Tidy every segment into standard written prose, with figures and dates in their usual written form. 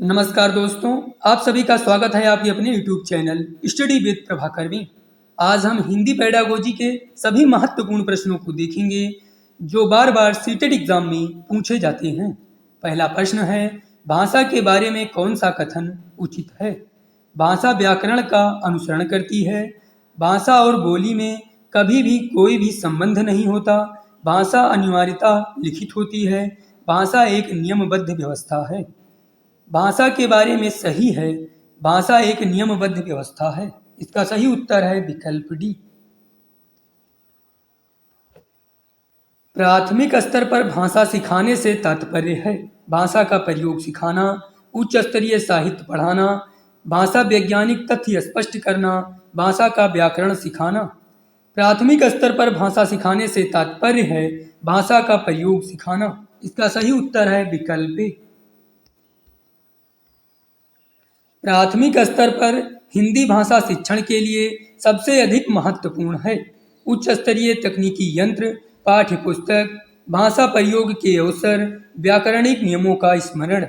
नमस्कार दोस्तों, आप सभी का स्वागत है आपके अपने YouTube channel study with Prabhakar में। आज हम हिंदी पेडागोजी के सभी महत्वपूर्ण प्रश्नों को देखेंगे जो बार बार सीटेट एग्जाम में पूछे जाते हैं। पहला प्रश्न है, भाषा के बारे में कौन सा कथन उचित है? भाषा व्याकरण का अनुसरण करती है। भाषा और बोली में कभी भी कोई भी संबंध नहीं होता। भाषा अनिवार्यता लिखित होती है। भाषा एक नियमबद्ध व्यवस्था है। भाषा के बारे में सही है, भाषा एक नियमबद्ध व्यवस्था है। इसका सही उत्तर है विकल्प डी। प्राथमिक स्तर पर भाषा सिखाने से तात्पर्य है भाषा का प्रयोग सिखाना, उच्च स्तरीय साहित्य पढ़ाना, भाषा वैज्ञानिक तथ्य स्पष्ट करना, भाषा का व्याकरण सिखाना। प्राथमिक स्तर पर भाषा सिखाने से तात्पर्य है भाषा का प्रयोग सिखाना। इसका सही उत्तर है विकल्प ए। प्राथमिक स्तर पर हिंदी भाषा शिक्षण के लिए सबसे अधिक महत्वपूर्ण है उच्च स्तरीय तकनीकी यंत्र, पाठ्य पुस्तक, भाषा प्रयोग के अवसर, व्याकरणिक नियमों का स्मरण।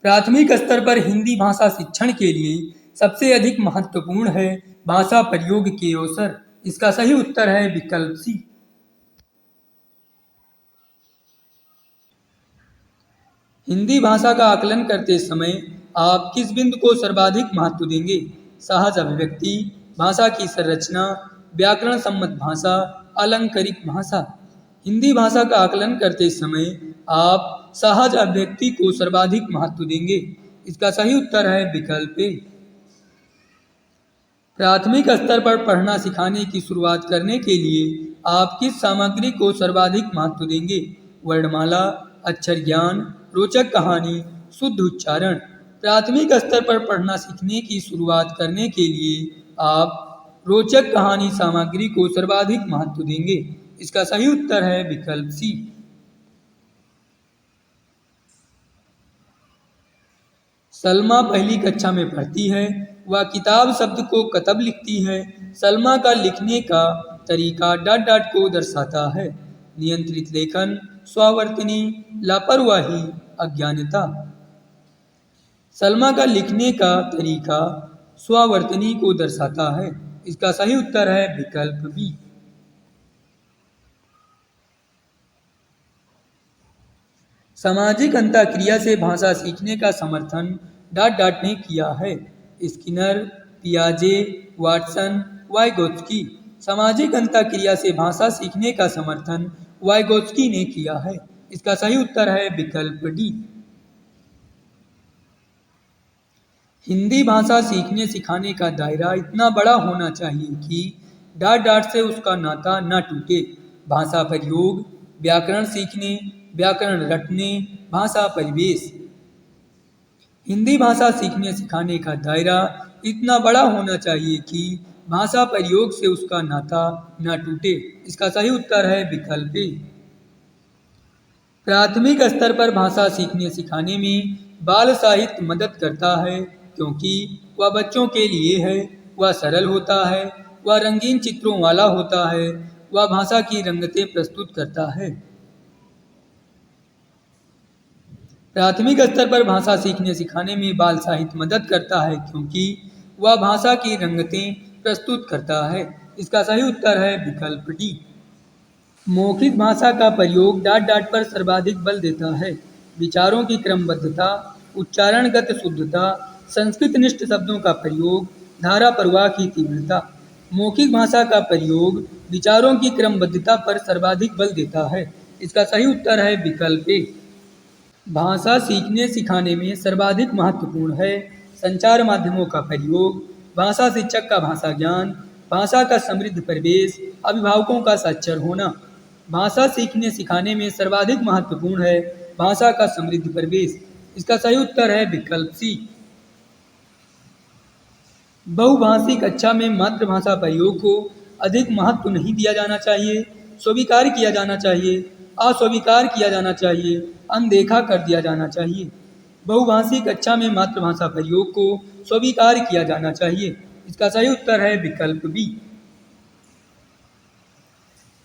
प्राथमिक स्तर पर हिंदी भाषा शिक्षण के लिए सबसे अधिक महत्वपूर्ण है भाषा प्रयोग के अवसर। इसका सही उत्तर है विकल्प सी। हिंदी भाषा का आकलन करते समय आप किस बिंदु को सर्वाधिक महत्व देंगे? सहज अभिव्यक्ति, भाषा की संरचना, व्याकरण सम्मत भाषा, अलंकारिक भाषा। हिंदी भाषा का आकलन करते समय आप सहज अभिव्यक्ति को सर्वाधिक महत्व देंगे। इसका सही उत्तर है विकल्प ए। प्राथमिक स्तर पर पढ़ना सिखाने की शुरुआत करने के लिए आप किस सामग्री को सर्वाधिक महत्व देंगे? वर्णमाला, अक्षर ज्ञान, रोचक कहानी, शुद्ध उच्चारण। प्राथमिक स्तर पर पढ़ना सीखने की शुरुआत करने के लिए आप रोचक कहानी सामग्री को सर्वाधिक महत्व देंगे। इसका सही उत्तर है विकल्प सी। सलमा पहली कक्षा में पढ़ती है, वह किताब शब्द को कतब लिखती है। सलमा का लिखने का तरीका डॉट डॉट को दर्शाता है। नियंत्रित लेखन, स्वावर्तनी, लापरवाही, अज्ञानता। सलमा का लिखने का तरीका स्वावर्तनी को दर्शाता है। इसका सही उत्तर है विकल्प बी। सामाजिक अंतःक्रिया से भाषा सीखने का समर्थन डॉट डॉट ने किया है। स्किनर, पियाजे, वाटसन, वाइगोत्स्की। सामाजिक अंतःक्रिया से भाषा सीखने का समर्थन वाइगोत्स्की ने किया है। इसका सही उत्तर है विकल्प डी। हिंदी भाषा सीखने सिखाने का दायरा इतना बड़ा होना चाहिए कि डॉट डॉट से उसका नाता न टूटे। भाषा प्रयोग, व्याकरण सीखने, व्याकरण रटने, भाषा परिवेश। हिंदी भाषा सीखने सिखाने का दायरा इतना बड़ा होना चाहिए कि भाषा प्रयोग से उसका नाता न टूटे। इसका सही उत्तर है विकल्प ए। प्राथमिक स्तर पर भाषा सीखने सिखाने में बाल साहित्य मदद करता है क्योंकि वह बच्चों के लिए है, वह सरल होता है, वह रंगीन चित्रों वाला होता है, वह भाषा की रंगतें प्रस्तुत करता है। प्राथमिक स्तर पर भाषा सीखने सिखाने में बाल साहित्य मदद करता है क्योंकि वह भाषा की रंगतें प्रस्तुत करता है। इसका सही उत्तर है विकल्प डी। मौखिक भाषा का प्रयोग डॉट डॉट पर सर्वाधिक बल देता है। विचारों की क्रमबद्धता, उच्चारणगत शुद्धता, संस्कृतनिष्ठ शब्दों का प्रयोग, धारा प्रवाह की तीव्रता। मौखिक भाषा का प्रयोग विचारों की क्रमबद्धता पर सर्वाधिक बल देता है। इसका सही उत्तर है विकल्प ए। भाषा सीखने सिखाने में सर्वाधिक महत्वपूर्ण है संचार माध्यमों का प्रयोग, भाषा शिक्षक का भाषा ज्ञान, भाषा का समृद्ध परिवेश, अभिभावकों का साक्षर होना। भाषा सीखने सिखाने में सर्वाधिक महत्वपूर्ण है भाषा का समृद्ध परिवेश। इसका सही उत्तर है विकल्प सी। बहुभाषी कक्षा में मातृभाषा प्रयोग को अधिक महत्व नहीं दिया जाना चाहिए, स्वीकार किया जाना चाहिए, अस्वीकार किया जाना चाहिए, अनदेखा कर दिया जाना चाहिए। बहुभाषी कक्षा में मातृभाषा प्रयोग को स्वीकार किया जाना चाहिए। इसका सही उत्तर है विकल्प बी।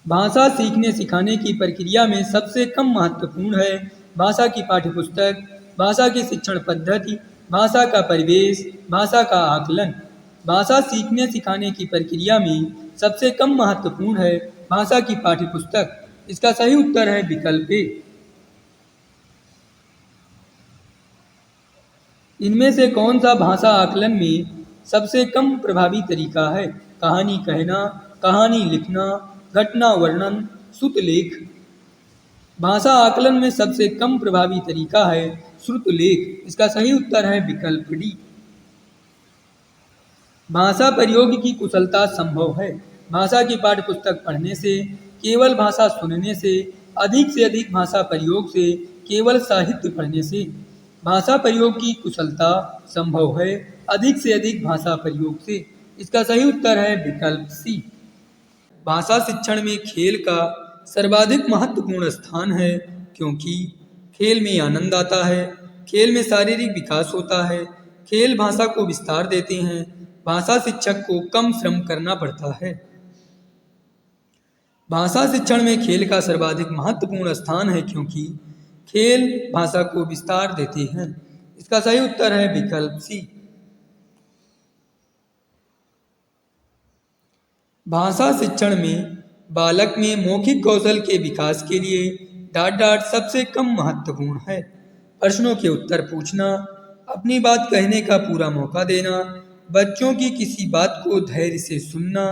भाषा सीखने सिखाने की प्रक्रिया में सबसे कम महत्वपूर्ण है भाषा की पाठ्यपुस्तक, भाषा की शिक्षण पद्धति, भाषा का परिवेश, भाषा का आकलन। भाषा सीखने सिखाने की प्रक्रिया में सबसे कम महत्वपूर्ण है भाषा की पाठ्यपुस्तक। इसका सही उत्तर है विकल्प ए। इनमें से कौन सा भाषा आकलन में सबसे कम प्रभावी तरीका है? कहानी कहना, कहानी लिखना, घटना वर्णन, श्रुतलेख। भाषा आकलन में सबसे कम प्रभावी तरीका है श्रुतलेख। इसका सही उत्तर है विकल्प डी। भाषा प्रयोग की कुशलता संभव है। भाषा की पाठ्यपुस्तक पढ़ने से, केवल भाषा सुनने से अधिक भाषा प्रयोग से, केवल साहित्य पढ़ने से। भाषा प्रयोग की कुशलता संभव है अधिक से अधिक भाषा प्रयोग से। इसका सही उत्तर है विकल्प सी। भाषा शिक्षण में खेल का सर्वाधिक महत्वपूर्ण स्थान है, क्योंकि खेल में आनंद आता है, खेल में शारीरिक विकास होता है, खेल भाषा को विस्तार देते हैं, भाषा शिक्षक को कम श्रम करना पड़ता है। भाषा शिक्षण में खेल का सर्वाधिक महत्वपूर्ण स्थान है, क्योंकि खेल भाषा को विस्तार देते हैं। इसका सही उत्तर है विकल्प सी। भाषा शिक्षण में बालक में मौखिक कौशल के विकास के लिए डांट सबसे कम महत्वपूर्ण है। प्रश्नों के उत्तर पूछना, अपनी बात कहने का पूरा मौका देना, बच्चों की किसी बात को धैर्य से सुनना,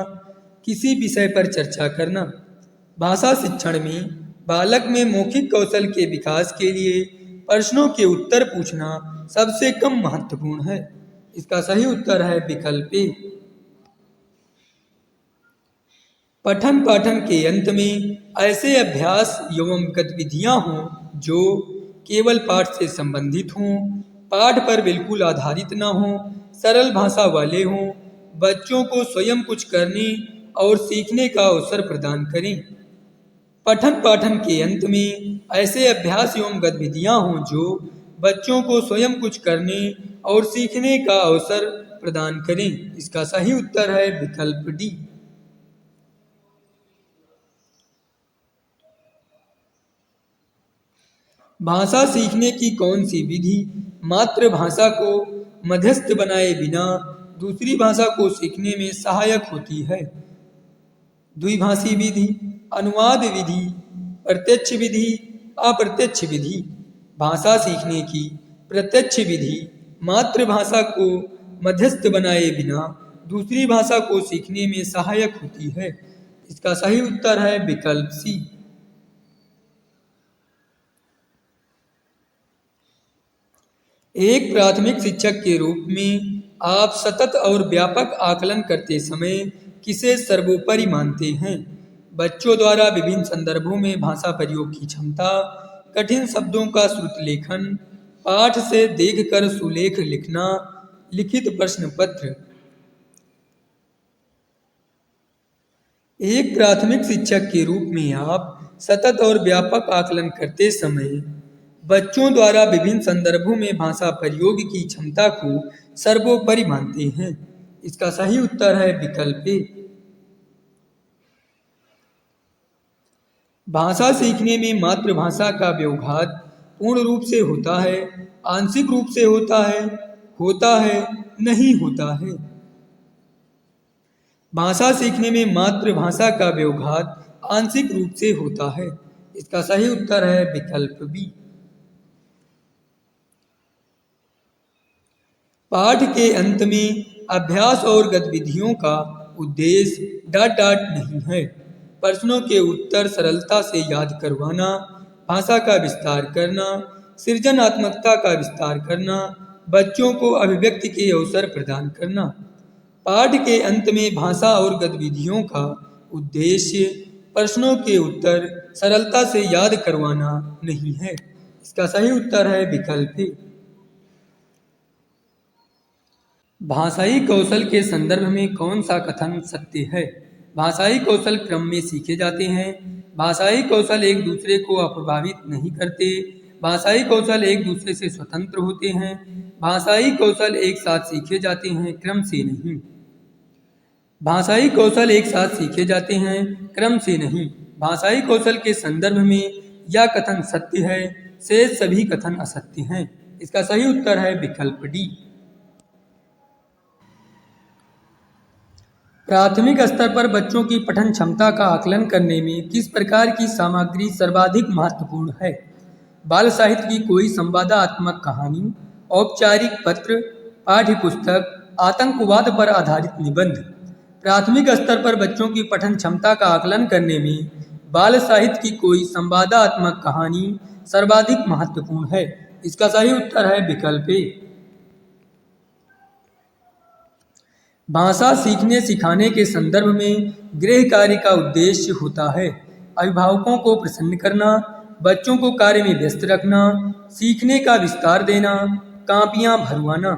किसी विषय पर चर्चा करना। भाषा शिक्षण में बालक में मौखिक कौशल के विकास के लिए प्रश्नों के उत्तर पूछना सबसे कम महत्वपूर्ण है। इसका सही उत्तर है विकल्प ए। पठन पाठन के अंत में ऐसे अभ्यास एवं गतिविधियां हों जो केवल पाठ से संबंधित हों, पाठ पर बिल्कुल आधारित न हों, सरल भाषा वाले हों, बच्चों को स्वयं कुछ करने और सीखने का अवसर प्रदान करें। पठन पाठन के अंत में ऐसे अभ्यास एवं गतिविधियां हों जो बच्चों को स्वयं कुछ करने और सीखने का अवसर प्रदान करें। इसका सही उत्तर है विकल्प डी। भाषा सीखने की कौन सी विधि मातृभाषा को मध्यस्थ बनाए बिना दूसरी भाषा को सीखने में सहायक होती है? द्विभाषी विधि, अनुवाद विधि, प्रत्यक्ष विधि, अप्रत्यक्ष विधि। भाषा सीखने की प्रत्यक्ष विधि मातृभाषा को मध्यस्थ बनाए बिना दूसरी भाषा को सीखने में सहायक होती है। इसका सही उत्तर है विकल्प सी। एक प्राथमिक शिक्षक के रूप में आप सतत और व्यापक आकलन करते समय किसे सर्वोपरि मानते हैं? बच्चों द्वारा विभिन्न संदर्भों में भाषा प्रयोग की क्षमता, कठिन शब्दों का श्रुत लेखन, पाठ से देखकर सुलेख लिखना, लिखित प्रश्न पत्र। एक प्राथमिक शिक्षक के रूप में आप सतत और व्यापक आकलन करते समय बच्चों द्वारा विभिन्न संदर्भों में भाषा प्रयोग की क्षमता को सर्वोपरि मानते हैं। इसका सही उत्तर है विकल्प ए। भाषा सीखने में मातृभाषा का व्यवहार पूर्ण रूप से होता है, आंशिक रूप से होता है, नहीं होता है। भाषा सीखने में मातृभाषा का व्यवहार आंशिक रूप से होता है। इसका सही उत्तर है विकल्प बी। पाठ के अंत में अभ्यास और गतिविधियों का उद्देश्य डॉट नहीं है। प्रश्नों के उत्तर सरलता से याद करवाना, भाषा का विस्तार करना, सृजनात्मकता का विस्तार करना, बच्चों को अभिव्यक्ति के अवसर प्रदान करना। पाठ के अंत में भाषा और गतिविधियों का उद्देश्य प्रश्नों के उत्तर सरलता से याद करवाना नहीं है। इसका सही उत्तर है विकल्प ए। भाषाई कौशल के संदर्भ में कौन सा कथन सत्य है? भाषाई कौशल क्रम में सीखे जाते हैं। भाषाई कौशल एक दूसरे को अप्रभावित नहीं करते। भाषाई कौशल एक दूसरे से स्वतंत्र होते हैं। भाषाई कौशल एक साथ सीखे जाते हैं, क्रम से नहीं। भाषाई कौशल एक साथ सीखे जाते हैं, क्रम से नहीं। भाषाई कौशल के संदर्भ में यह कथन सत्य है, शेष सभी कथन असत्य हैं। इसका सही उत्तर है विकल्प डी। प्राथमिक स्तर पर बच्चों की पठन क्षमता का आकलन करने में किस प्रकार की सामग्री सर्वाधिक महत्वपूर्ण है? बाल साहित्य की कोई संवादात्मक कहानी, औपचारिक पत्र, पाठ्य पुस्तक, आतंकवाद पर आधारित निबंध। प्राथमिक स्तर पर बच्चों की पठन क्षमता का आकलन करने में बाल साहित्य की कोई संवादात्मक कहानी सर्वाधिक महत्वपूर्ण है। इसका सही उत्तर है विकल्प ए। भाषा सीखने सिखाने के संदर्भ में गृह कार्य का उद्देश्य होता है अभिभावकों को प्रसन्न करना, बच्चों को कार्य में व्यस्त रखना, सीखने का विस्तार देना, कापियां भरवाना।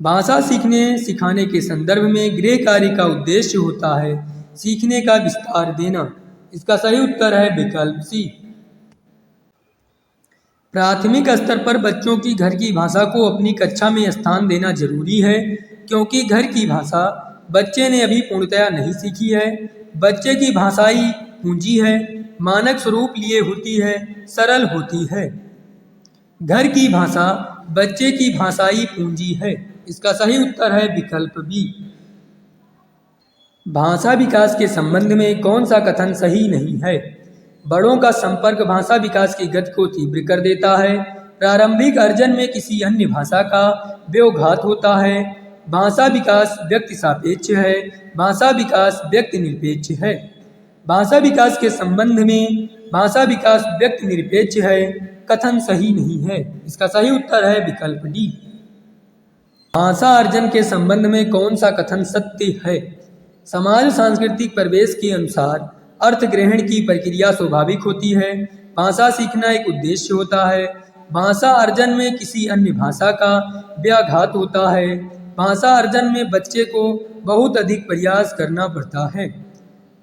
भाषा सीखने सिखाने के संदर्भ में गृह कार्य का उद्देश्य होता है सीखने का विस्तार देना। इसका सही उत्तर है विकल्प सी। प्राथमिक स्तर पर बच्चों की घर की भाषा को अपनी कक्षा में स्थान देना जरूरी है क्योंकि घर की भाषा बच्चे ने अभी पूर्णतया नहीं सीखी है। बच्चे की भाषाई पूंजी है, मानक स्वरूप लिए होती है, सरल होती है। घर की भाषा बच्चे की भाषाई पूंजी है। इसका सही उत्तर है विकल्प बी। भाषा विकास के संबंध में कौन सा कथन सही नहीं है? बड़ों का संपर्क भाषा विकास की गति को तीव्र कर देता है। प्रारंभिक अर्जन में किसी अन्य भाषा का व्योघात होता है। भाषा विकास व्यक्ति सापेक्ष है। भाषा विकास व्यक्ति निरपेक्ष है। भाषा विकास के संबंध में भाषा विकास व्यक्ति निरपेक्ष है कथन सही नहीं है। इसका सही उत्तर है विकल्प डी। भाषा अर्जन के संबंध में कौन सा कथन सत्य है? समाज सांस्कृतिक परिवेश के अनुसार अर्थ ग्रहण की प्रक्रिया स्वाभाविक होती है। भाषा सीखना एक उद्देश्य होता है। भाषा अर्जन में किसी अन्य भाषा का व्याघात होता है। भाषा अर्जन में बच्चे को बहुत अधिक प्रयास करना पड़ता है।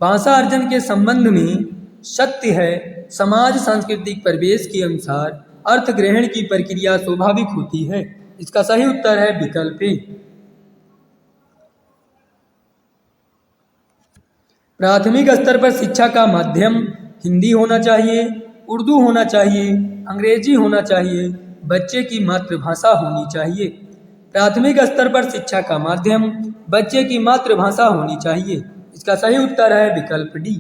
भाषा अर्जन के संबंध में सत्य है समाज सांस्कृतिक परिवेश के अनुसार अर्थ ग्रहण की प्रक्रिया स्वाभाविक होती है। इसका सही उत्तर है विकल्प ए। प्राथमिक स्तर पर शिक्षा का माध्यम हिंदी होना चाहिए, उर्दू होना चाहिए, अंग्रेजी होना चाहिए, बच्चे की मातृभाषा होनी चाहिए। प्राथमिक स्तर पर शिक्षा का माध्यम बच्चे की मातृभाषा होनी चाहिए। इसका सही उत्तर है विकल्प डी।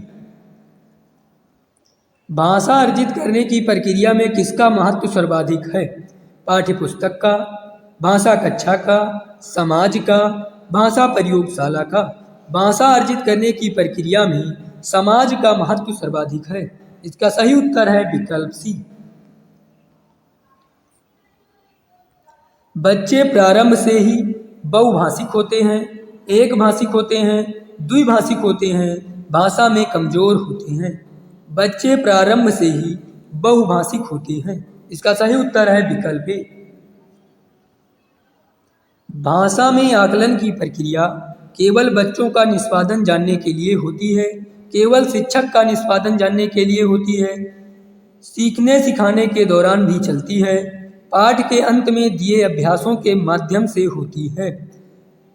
भाषा अर्जित करने की प्रक्रिया में किसका महत्व सर्वाधिक है? पाठ्य पुस्तक का, भाषा कक्षा का, समाज का, भाषा प्रयोगशाला का। भाषा अर्जित करने की प्रक्रिया में समाज का महत्व सर्वाधिक है। इसका सही उत्तर है विकल्प सी। बच्चे प्रारंभ से ही बहुभाषिक होते हैं, एक भाषिक होते हैं, द्विभाषिक होते हैं, भाषा में कमजोर होते हैं। बच्चे प्रारंभ से ही बहुभाषिक होते हैं। इसका सही उत्तर है विकल्प ए। भाषा में आकलन की प्रक्रिया केवल बच्चों का निष्पादन जानने के लिए होती है, केवल शिक्षक का निष्पादन जानने के लिए होती है, सीखने सिखाने के दौरान भी चलती है, पाठ के अंत में दिए अभ्यासों के माध्यम से होती है।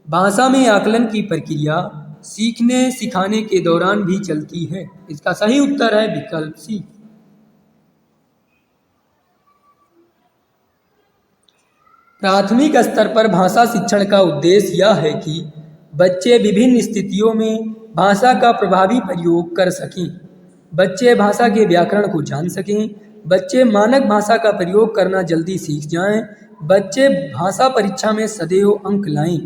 भाषा में आकलन की प्रक्रिया सीखने सिखाने के दौरान भी चलती है। इसका सही उत्तर है विकल्प सी। प्राथमिक स्तर पर भाषा शिक्षण का उद्देश्य यह है कि बच्चे विभिन्न स्थितियों में भाषा का प्रभावी प्रयोग कर सकें। बच्चे भाषा के व्याकरण को जान सकें। बच्चे मानक भाषा का प्रयोग करना जल्दी सीख जाएं। बच्चे भाषा परीक्षा में सदैव अंक लाएं।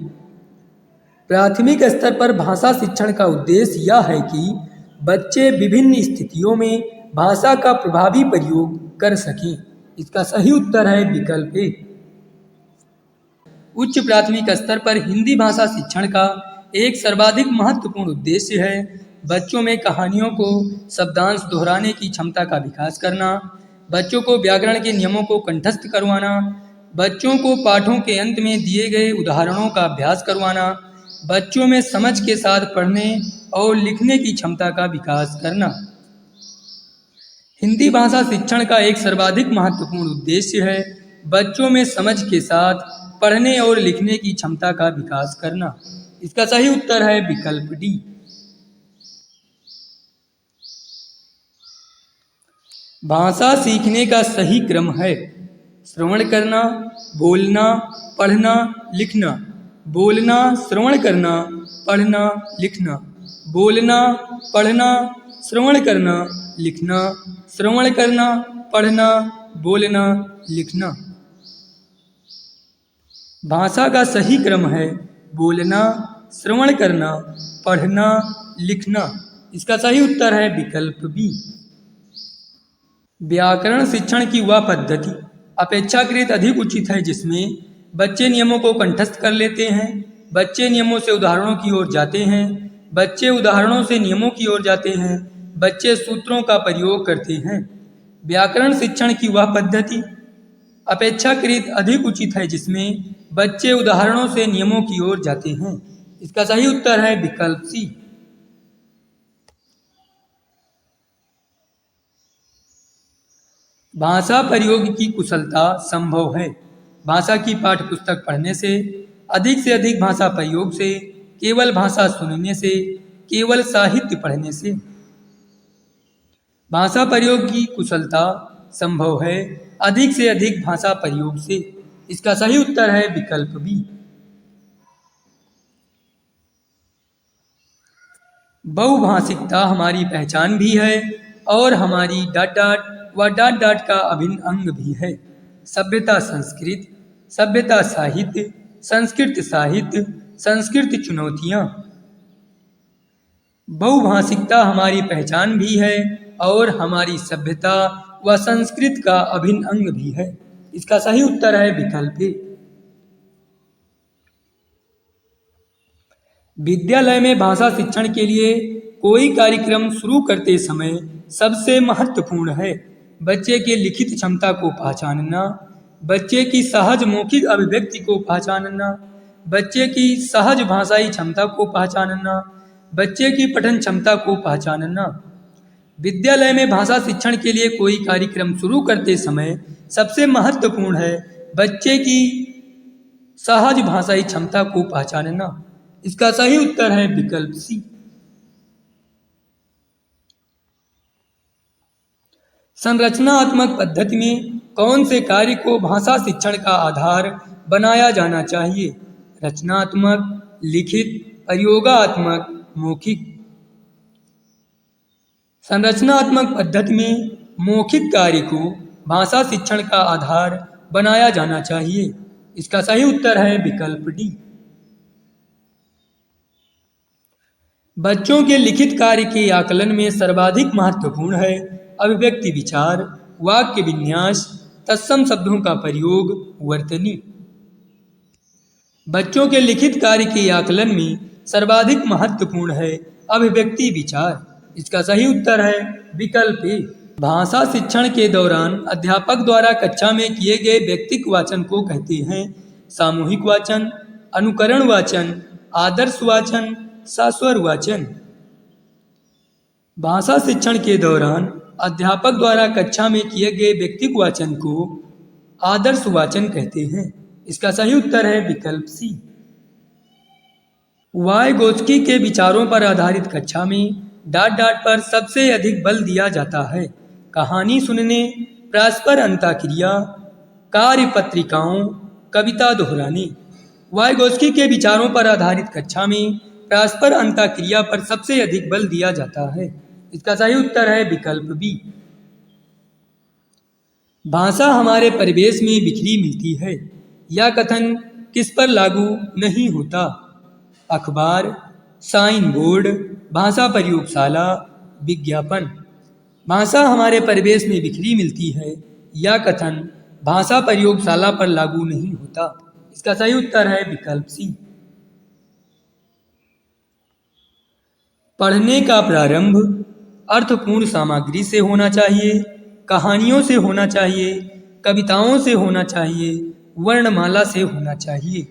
प्राथमिक स्तर पर भाषा शिक्षण का उद्देश्य यह है कि बच्चे विभिन्न स्थितियों में भाषा का प्रभावी प्रयोग कर सकें। इसका सही उत्तर है विकल्प ए। उच्च प्राथमिक स्तर पर हिंदी भाषा शिक्षण का एक सर्वाधिक महत्वपूर्ण उद्देश्य है बच्चों में कहानियों को शब्दांश दोहराने की क्षमता का विकास करना, बच्चों को व्याकरण के नियमों को कंठस्थ करवाना, बच्चों को पाठों के अंत में दिए गए उदाहरणों का अभ्यास करवाना, बच्चों में समझ के साथ पढ़ने और लिखने की क्षमता का विकास करना। हिंदी भाषा शिक्षण का एक सर्वाधिक महत्वपूर्ण उद्देश्य है बच्चों में समझ के साथ पढ़ने और लिखने की क्षमता का विकास करना। इसका सही उत्तर है विकल्प डी। भाषा सीखने का सही क्रम है श्रवण करना, बोलना, पढ़ना, लिखना। बोलना, श्रवण करना, पढ़ना, लिखना। बोलना, पढ़ना, श्रवण करना, लिखना। श्रवण करना, पढ़ना, बोलना, लिखना। भाषा का सही क्रम है बोलना, श्रवण करना, पढ़ना, लिखना। इसका सही उत्तर है विकल्प बी। व्याकरण शिक्षण की वह पद्धति अपेक्षाकृत अधिक उचित है जिसमें बच्चे नियमों को कंठस्थ कर लेते हैं, बच्चे नियमों से उदाहरणों की ओर जाते हैं, बच्चे उदाहरणों से नियमों की ओर जाते हैं, बच्चे सूत्रों का प्रयोग करते हैं। व्याकरण शिक्षण की वह पद्धति अपेक्षाकृत अधिक उचित है जिसमें बच्चे उदाहरणों से नियमों की ओर जाते हैं। इसका सही उत्तर है विकल्प सी। भाषा प्रयोग की कुशलता संभव है भाषा की पाठ्य पुस्तक पढ़ने से अधिक भाषा प्रयोग से, केवल भाषा सुनने से, केवल साहित्य पढ़ने से। भाषा प्रयोग की कुशलता संभव है अधिक भाषा प्रयोग से। इसका सही उत्तर है विकल्प बी। बहुभाषिकता हमारी पहचान भी है और हमारी डॉट डॉट व डॉट डॉट का अभिन्न अंग भी है। सभ्यता संस्कृत, सभ्यता साहित्य, संस्कृत साहित्य, संस्कृत चुनौतियाँ। बहुभाषिकता हमारी पहचान भी है और हमारी सभ्यता व संस्कृत का अभिन्न अंग भी है। इसका सही उत्तर है विकल्प ए। विद्यालय में भाषा शिक्षण के लिए कोई कार्यक्रम शुरू करते समय सबसे महत्वपूर्ण है बच्चे के लिखित क्षमता को पहचानना, बच्चे की सहज मौखिक अभिव्यक्ति को पहचानना, बच्चे की सहज भाषाई क्षमता को पहचानना, बच्चे की पठन क्षमता को पहचानना। विद्यालय में भाषा शिक्षण के लिए कोई कार्यक्रम शुरू करते समय सबसे महत्वपूर्ण है बच्चे की सहज भाषाई क्षमता को पहचानना। इसका सही उत्तर है विकल्प सी। संरचनात्मक पद्धति में कौन से कार्य को भाषा शिक्षण का आधार बनाया जाना चाहिए? रचनात्मक, लिखित, प्रयोगात्मक, मौखिक। संरचनात्मक पद्धति में मौखिक कार्य को भाषा शिक्षण का आधार बनाया जाना चाहिए। इसका सही उत्तर है विकल्प डी। बच्चों के लिखित कार्य के आकलन में सर्वाधिक महत्वपूर्ण है अभिव्यक्ति विचार, वाक्य विन्यास, तत्सम शब्दों का प्रयोग, वर्तनी। बच्चों के लिखित कार्य के आकलन में सर्वाधिक महत्वपूर्ण है अभिव्यक्ति विचार। इसका सही उत्तर है विकल्प ए। भाषा शिक्षण के दौरान अध्यापक द्वारा कक्षा में किए गए व्यक्तिक वाचन को कहते हैं सामूहिक वाचन, अनुकरण वाचन, आदर्श वाचन, सास्वर वाचन। भाषा शिक्षण के दौरान अध्यापक द्वारा कक्षा में किए गए व्यक्तिक वाचन को आदर्श वाचन कहते हैं। इसका सही उत्तर है विकल्प सी। वाइगोत्स्की के विचारों पर आधारित कक्षा में डॉट डॉट पर सबसे अधिक बल दिया जाता है कहानी सुनने, परस्पर अंतःक्रिया, कार्य पत्रिकाओं, कविता दोहराने। वाइगोत्स्की के विचारों पर आधारित कक्षा में परस्पर अंतःक्रिया पर सबसे अधिक बल दिया जाता है। इसका सही उत्तर है विकल्प बी। भाषा हमारे परिवेश में बिखरी मिलती है यह कथन किस पर लागू नहीं होता? अखबार, साइन बोर्ड, भाषा प्रयोगशाला, विज्ञापन। भाषा हमारे परिवेश में बिखरी मिलती है यह कथन भाषा प्रयोगशाला पर लागू नहीं होता। इसका सही उत्तर है विकल्प सी। पढ़ने का प्रारंभ अर्थपूर्ण सामग्री से होना चाहिए, कहानियों से होना चाहिए, कविताओं से होना चाहिए, वर्णमाला से होना चाहिए।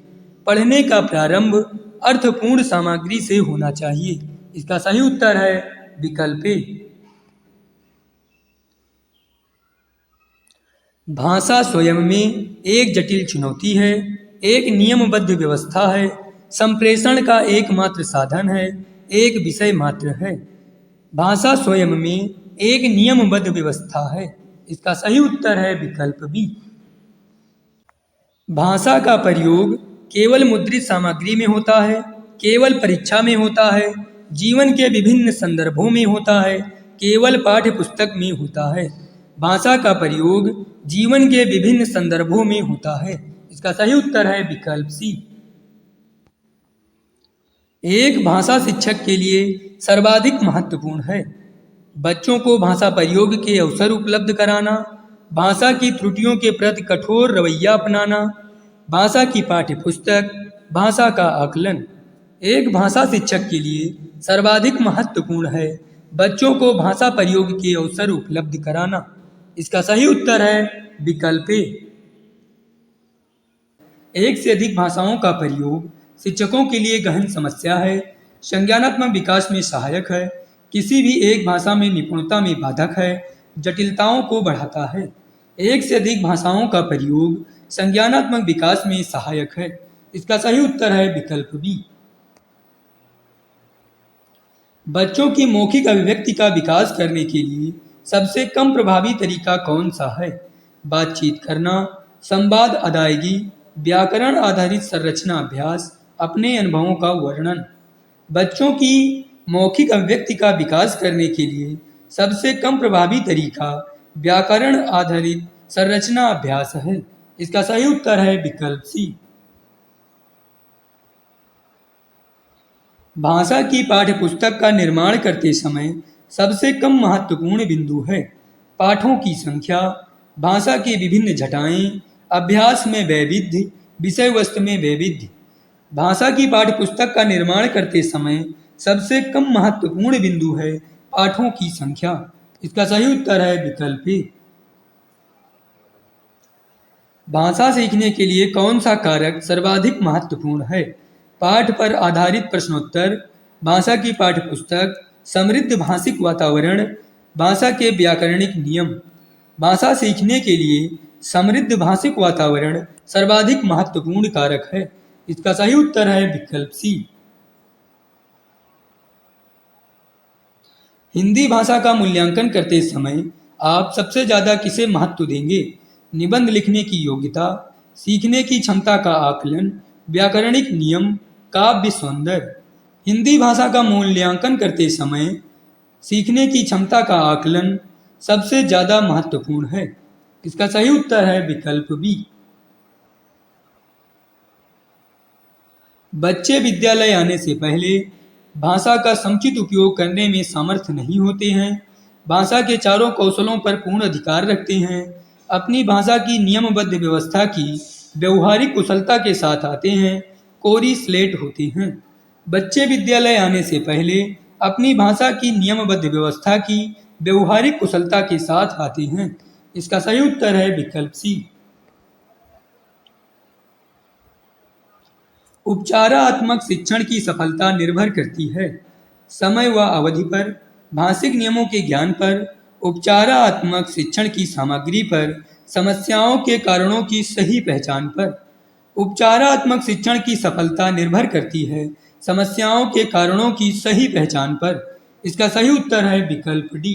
पढ़ने का प्रारंभ अर्थपूर्ण सामग्री से होना चाहिए। इसका सही उत्तर है विकल्प ए। भाषा स्वयं में एक जटिल चुनौती है, एक नियमबद्ध व्यवस्था है, संप्रेषण का एकमात्र साधन है, एक विषय मात्र है। भाषा स्वयं में एक नियमबद्ध व्यवस्था है। इसका सही उत्तर है विकल्प बी। भाषा का प्रयोग केवल मुद्रित सामग्री में होता है, केवल परीक्षा में होता है, जीवन के विभिन्न संदर्भों में होता है, केवल पाठ्य पुस्तक में होता है। भाषा का प्रयोग जीवन के विभिन्न संदर्भों में होता है। इसका सही उत्तर है विकल्प सी। एक भाषा शिक्षक के लिए सर्वाधिक महत्वपूर्ण है बच्चों को भाषा प्रयोग के अवसर उपलब्ध कराना, भाषा की त्रुटियों के प्रति कठोर रवैया अपनाना, भाषा की पाठ्य पुस्तक, भाषा का आकलन। एक भाषा शिक्षक के लिए सर्वाधिक महत्वपूर्ण है बच्चों को भाषा प्रयोग के अवसर उपलब्ध कराना। इसका सही उत्तर है विकल्प ए। एक से अधिक भाषाओं का प्रयोग शिक्षकों के लिए गहन समस्या है, संज्ञानात्मक विकास में सहायक है, किसी भी एक भाषा में निपुणता में बाधक है, जटिलताओं को बढ़ाता है। एक से अधिक भाषाओं का प्रयोग संज्ञानात्मक विकास में सहायक है। इसका सही उत्तर है विकल्प बी। बच्चों की मौखिक अभिव्यक्ति का विकास करने के लिए सबसे कम प्रभावी तरीका कौन सा है? बातचीत करना, संवाद अदायगी, व्याकरण आधारित संरचना अभ्यास, अपने अनुभवों का वर्णन। बच्चों की मौखिक अभिव्यक्ति का विकास करने के लिए सबसे कम प्रभावी तरीका व्याकरण आधारित संरचना अभ्यास है। इसका सही उत्तर है विकल्प सी। भाषा की पाठ्यपुस्तक का निर्माण करते समय सबसे कम महत्वपूर्ण बिंदु है पाठों की संख्या, भाषा की विभिन्न छटाएं, अभ्यास में वैविध्य, विषय वस्तु में वैविध्य। भाषा की पाठ्यपुस्तक का निर्माण करते समय सबसे कम महत्वपूर्ण बिंदु है पाठों की संख्या। इसका सही उत्तर है विकल्प ए। भाषा सीखने के लिए कौन सा कारक सर्वाधिक महत्वपूर्ण है? पाठ पर आधारित प्रश्नोत्तर, भाषा की पाठ्यपुस्तक, समृद्ध भाषिक वातावरण, भाषा के व्याकरणिक नियम। भाषा सीखने के लिए समृद्ध भाषिक वातावरण सर्वाधिक महत्वपूर्ण कारक है। इसका सही उत्तर है विकल्प सी। हिंदी भाषा का मूल्यांकन करते समय आप सबसे ज़्यादा किसे महत्व देंगे? निबंध लिखने की योग्यता, सीखने की क्षमता का आकलन, व्याकरणिक नियम, काव्य सौंदर्य। हिंदी भाषा का मूल्यांकन करते समय सीखने की क्षमता का आकलन सबसे ज़्यादा महत्वपूर्ण है। इसका सही उत्तर है विकल्प बी। बच्चे विद्यालय आने से पहले भाषा का समुचित उपयोग करने में समर्थ नहीं होते हैं, भाषा के चारों कौशलों पर पूर्ण अधिकार रखते हैं, अपनी भाषा की नियमबद्ध व्यवस्था की व्यवहारिक कुशलता के साथ आते हैं, कोरी स्लेट होते हैं। बच्चे विद्यालय आने से पहले अपनी भाषा की नियमबद्ध व्यवस्था की व्यवहारिक कुशलता के साथ आते हैं। इसका सही उत्तर है विकल्प सी। उपचारात्मक शिक्षण की सफलता निर्भर करती है समय व अवधि पर, भाषिक नियमों के ज्ञान पर, उपचारात्मक शिक्षण की सामग्री पर, समस्याओं के कारणों की सही पहचान पर। उपचारात्मक शिक्षण की सफलता निर्भर करती है समस्याओं के कारणों की सही पहचान पर। इसका सही उत्तर है विकल्प डी।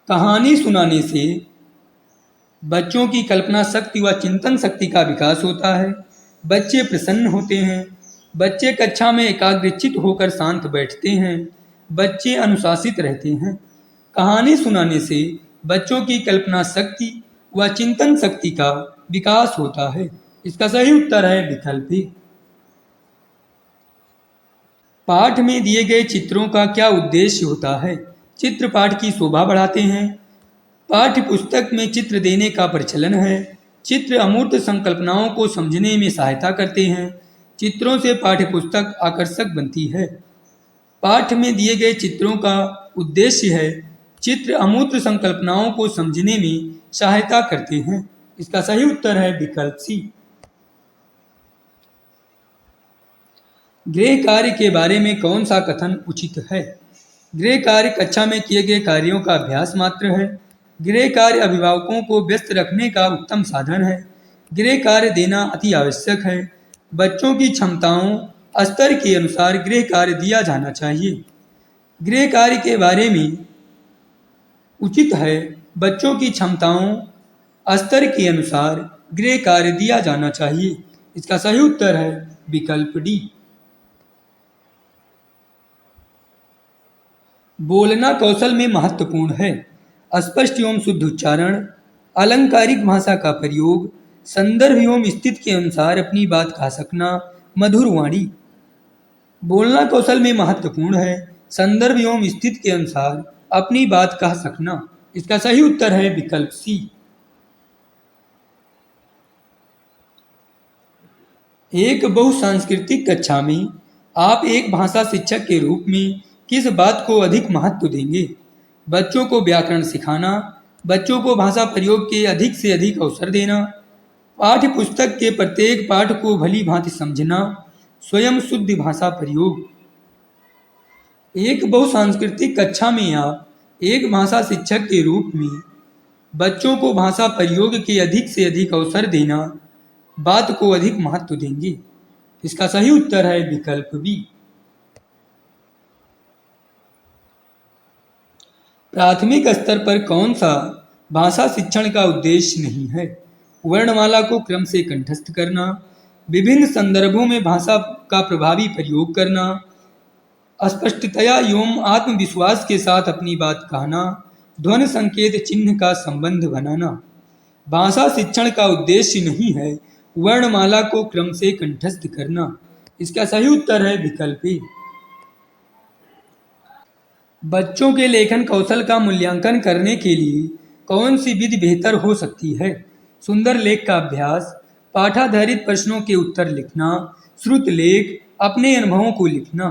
कहानी सुनाने से बच्चों की कल्पना शक्ति व चिंतन शक्ति का विकास होता है, बच्चे प्रसन्न होते हैं, बच्चे कक्षा में एकाग्रचित्त होकर शांत बैठते हैं, बच्चे अनुशासित रहते हैं। कहानी सुनाने से बच्चों की कल्पना शक्ति व चिंतन शक्ति का विकास होता है। इसका सही उत्तर है विकल्प ए। पाठ में दिए गए चित्रों का क्या उद्देश्य होता है? चित्र पाठ की शोभा बढ़ाते हैं, पाठ्य पुस्तक में चित्र देने का प्रचलन है, चित्र अमूर्त संकल्पनाओं को समझने में सहायता करते हैं, चित्रों से पाठ्य पुस्तक आकर्षक बनती है। पाठ में दिए गए चित्रों का उद्देश्य है चित्र अमूर्त संकल्पनाओं को समझने में सहायता करते हैं। इसका सही उत्तर है विकल्प सी। गृह कार्य के बारे में कौन सा कथन उचित है? गृह कार्य कक्षा में किए गए कार्यों का अभ्यास मात्र है, गृह कार्य अभिभावकों को व्यस्त रखने का उत्तम साधन है, गृह कार्य देना अति आवश्यक है, बच्चों की क्षमताओं स्तर के अनुसार गृह कार्य दिया जाना चाहिए। गृह कार्य के बारे में उचित है बच्चों की क्षमताओं स्तर के अनुसार गृह कार्य दिया जाना चाहिए। इसका सही उत्तर है विकल्प डी। बोलना कौशल में महत्वपूर्ण है। स्पष्ट एवं शुद्ध उच्चारण, अलंकारिक भाषा का प्रयोग, संदर्भ एवं स्थिति के अनुसार अपनी बात कह सकना, मधुर वाणी। बोलना कौशल में महत्वपूर्ण है। संदर्भ एवं स्थिति के अनुसार अपनी बात कह सकना। इसका सही उत्तर है विकल्प सी। एक बहुसांस्कृतिक कक्षा में आप एक भाषा शिक्षक के रूप में किस बात को अधिक महत्व देंगे? बच्चों को व्याकरण सिखाना, बच्चों को भाषा प्रयोग के अधिक से अधिक अवसर देना, पाठ्य पुस्तक के प्रत्येक पाठ को भली भांति समझना, स्वयं शुद्ध भाषा प्रयोग। एक बहुसांस्कृतिक कक्षा में आप एक भाषा शिक्षक के रूप में बच्चों को भाषा प्रयोग के अधिक से अधिक अवसर देना बात को अधिक महत्व देंगे। इसका सही उत्तर है विकल्प बी। प्राथमिक स्तर पर कौन सा भाषा शिक्षण का उद्देश्य नहीं है? वर्णमाला को क्रम से कंठस्थ करना, विभिन्न संदर्भों में भाषा का प्रभावी प्रयोग करना, स्पष्टतया एवं आत्मविश्वास के साथ अपनी बात कहना, ध्वनि संकेत चिन्ह का संबंध बनाना। भाषा शिक्षण का उद्देश्य नहीं है वर्णमाला को क्रम से कंठस्थ करना। इसका सही उत्तर है विकल्प ए। बच्चों के लेखन कौशल का मूल्यांकन करने के लिए कौन सी विधि बेहतर हो सकती है? सुंदर लेख का अभ्यास, पाठाधारित प्रश्नों के उत्तर लिखना, श्रुत लेख, अपने अनुभवों को लिखना।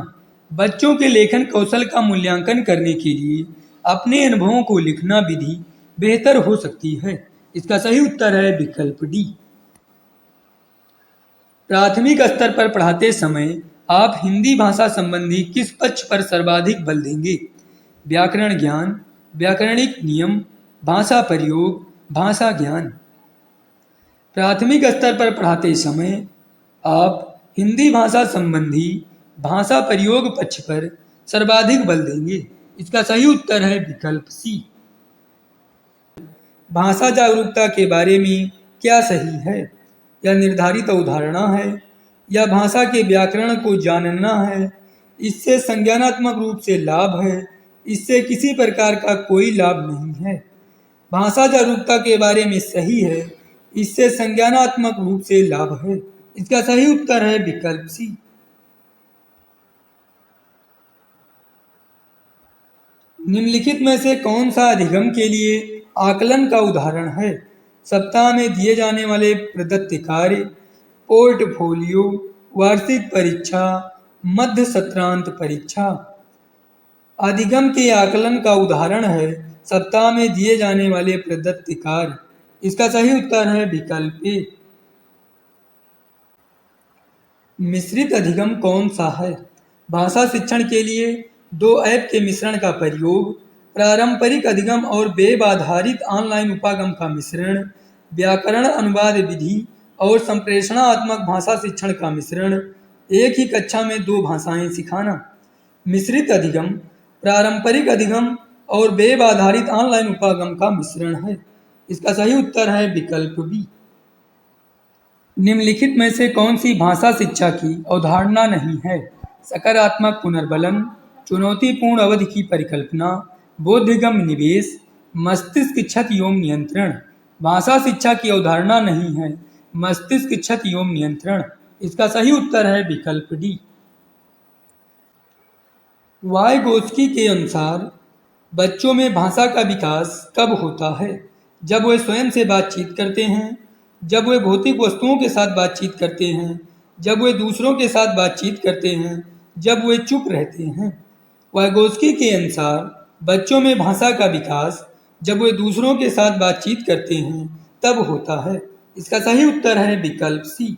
बच्चों के लेखन कौशल का मूल्यांकन करने के लिए अपने अनुभवों को लिखना विधि बेहतर हो सकती है। इसका सही उत्तर है विकल्प डी। प्राथमिक स्तर पर पढ़ाते समय आप हिंदी भाषा संबंधी किस पक्ष पर सर्वाधिक बल देंगे? व्याकरण ज्ञान, व्याकरणिक नियम, भाषा प्रयोग, भाषा ज्ञान। प्राथमिक स्तर पर पढ़ाते समय आप हिंदी भाषा संबंधी भाषा प्रयोग पक्ष पर सर्वाधिक बल देंगे। इसका सही उत्तर है विकल्प सी। भाषा जागरूकता के बारे में क्या सही है? यह निर्धारित अवधारणा है या भाषा के व्याकरण को जानना है? इससे संज्ञानात्मक रूप से लाभ है, इससे किसी प्रकार का कोई लाभ नहीं है। भाषा जागरूकता के बारे में सही है, इससे संज्ञानात्मक रूप से लाभ है। इसका सही उत्तर है विकल्प सी। निम्नलिखित में से कौन सा अधिगम के लिए आकलन का उदाहरण है? सप्ताह में दिए जाने वाले प्रदत्त कार्य, पोर्टफोलियो, वार्षिक परीक्षा, मध्य सत्रांत परीक्षा। अधिगम के आकलन का उदाहरण है सप्ताह में दिए जाने वाले प्रदत्त कार्य। इसका सही उत्तर है विकल्प ए। मिश्रित अधिगम कौन सा है? भाषा शिक्षण के लिए दो ऐप के मिश्रण का प्रयोग, पारंपरिक अधिगम और वेब आधारित ऑनलाइन उपागम का मिश्रण, व्याकरण अनुवाद विधि और संप्रेषणात्मक भाषा शिक्षण का मिश्रण, एक ही कक्षा में दो भाषाएं सिखाना। मिश्रित अधिगम पारंपरिक अधिगम और वेब आधारित ऑनलाइन उपागम का मिश्रण है। इसका सही उत्तर है विकल्प बी। निम्नलिखित में से कौन सी भाषा शिक्षा की अवधारणा नहीं है? सकारात्मक पुनर्बलन, चुनौतीपूर्ण अवधि की परिकल्पना, बोधगम्य निवेश, मस्तिष्क क्षति एवं नियंत्रण। भाषा शिक्षा की अवधारणा नहीं है मस्तिष्क क्षति एवं नियंत्रण। इसका सही उत्तर है विकल्प डी। वाइगोत्स्की के अनुसार बच्चों में भाषा का विकास कब होता है? जब वे स्वयं से बातचीत करते हैं, जब वे भौतिक वस्तुओं के साथ बातचीत करते हैं, जब वे दूसरों के साथ बातचीत करते हैं, जब वे चुप रहते हैं। वाइगोत्स्की के अनुसार बच्चों में भाषा का विकास जब वे दूसरों के साथ बातचीत करते हैं तब होता है। इसका सही उत्तर है विकल्प सी।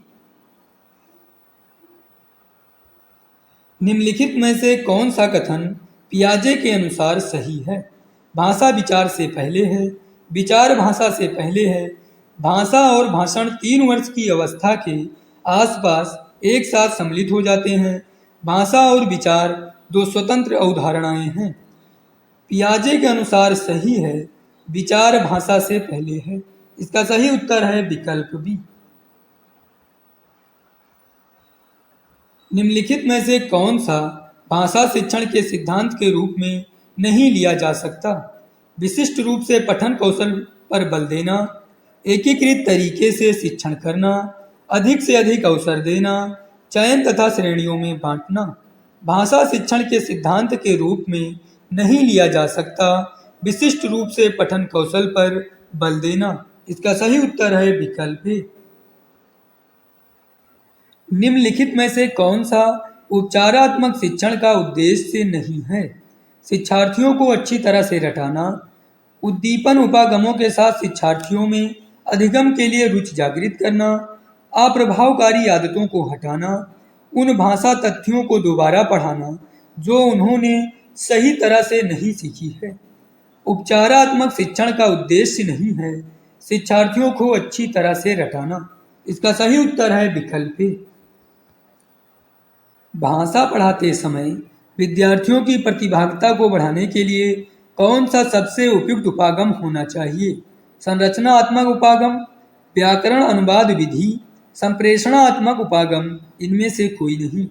निम्नलिखित में से कौन सा कथन पियाजे के अनुसार सही है? भाषा विचार से पहले है, विचार भाषा से पहले है, भाषा और भाषण 3 वर्ष की अवस्था के आसपास एक साथ सम्मिलित हो जाते हैं, भाषा और विचार दो स्वतंत्र अवधारणाएं हैं। पियाजे के अनुसार सही है, विचार भाषा से पहले है। इसका सही उत्तर है विकल्प बी। निम्नलिखित में से कौन सा भाषा शिक्षण के सिद्धांत के रूप में नहीं लिया जा सकता? विशिष्ट रूप से पठन कौशल पर बल देना, एकीकृत तरीके से शिक्षण करना, अधिक से अधिक अवसर देना, चयन तथा श्रेणियों में बांटना। भाषा शिक्षण के सिद्धांत के रूप में नहीं लिया जा सकता, विशिष्ट रूप से पठन कौशल पर बल देना। इसका सही उत्तर है विकल्प ए। निम्नलिखित में से कौन सा उपचारात्मक शिक्षण का उद्देश्य नहीं है? शिक्षार्थियों को अच्छी तरह से रटाना, उद्दीपन उपागमों के साथ शिक्षार्थियों में अधिगम के लिए रुचि जागृत करना, अप्रभावकारी आदतों को हटाना, उन भाषा तथ्यों को दोबारा पढ़ाना जो उन्होंने सही तरह से नहीं सीखी है। उपचारात्मक शिक्षण का उद्देश्य नहीं है शिक्षार्थियों को अच्छी तरह से रटाना। इसका सही उत्तर है विकल्प ए। भाषा पढ़ाते समय विद्यार्थियों की प्रतिभागिता को बढ़ाने के लिए कौन सा सबसे उपयुक्त उपागम होना चाहिए? संरचनात्मक उपागम, व्याकरण अनुवाद विधि, संप्रेषणात्मक उपागम, इनमें से कोई नहीं।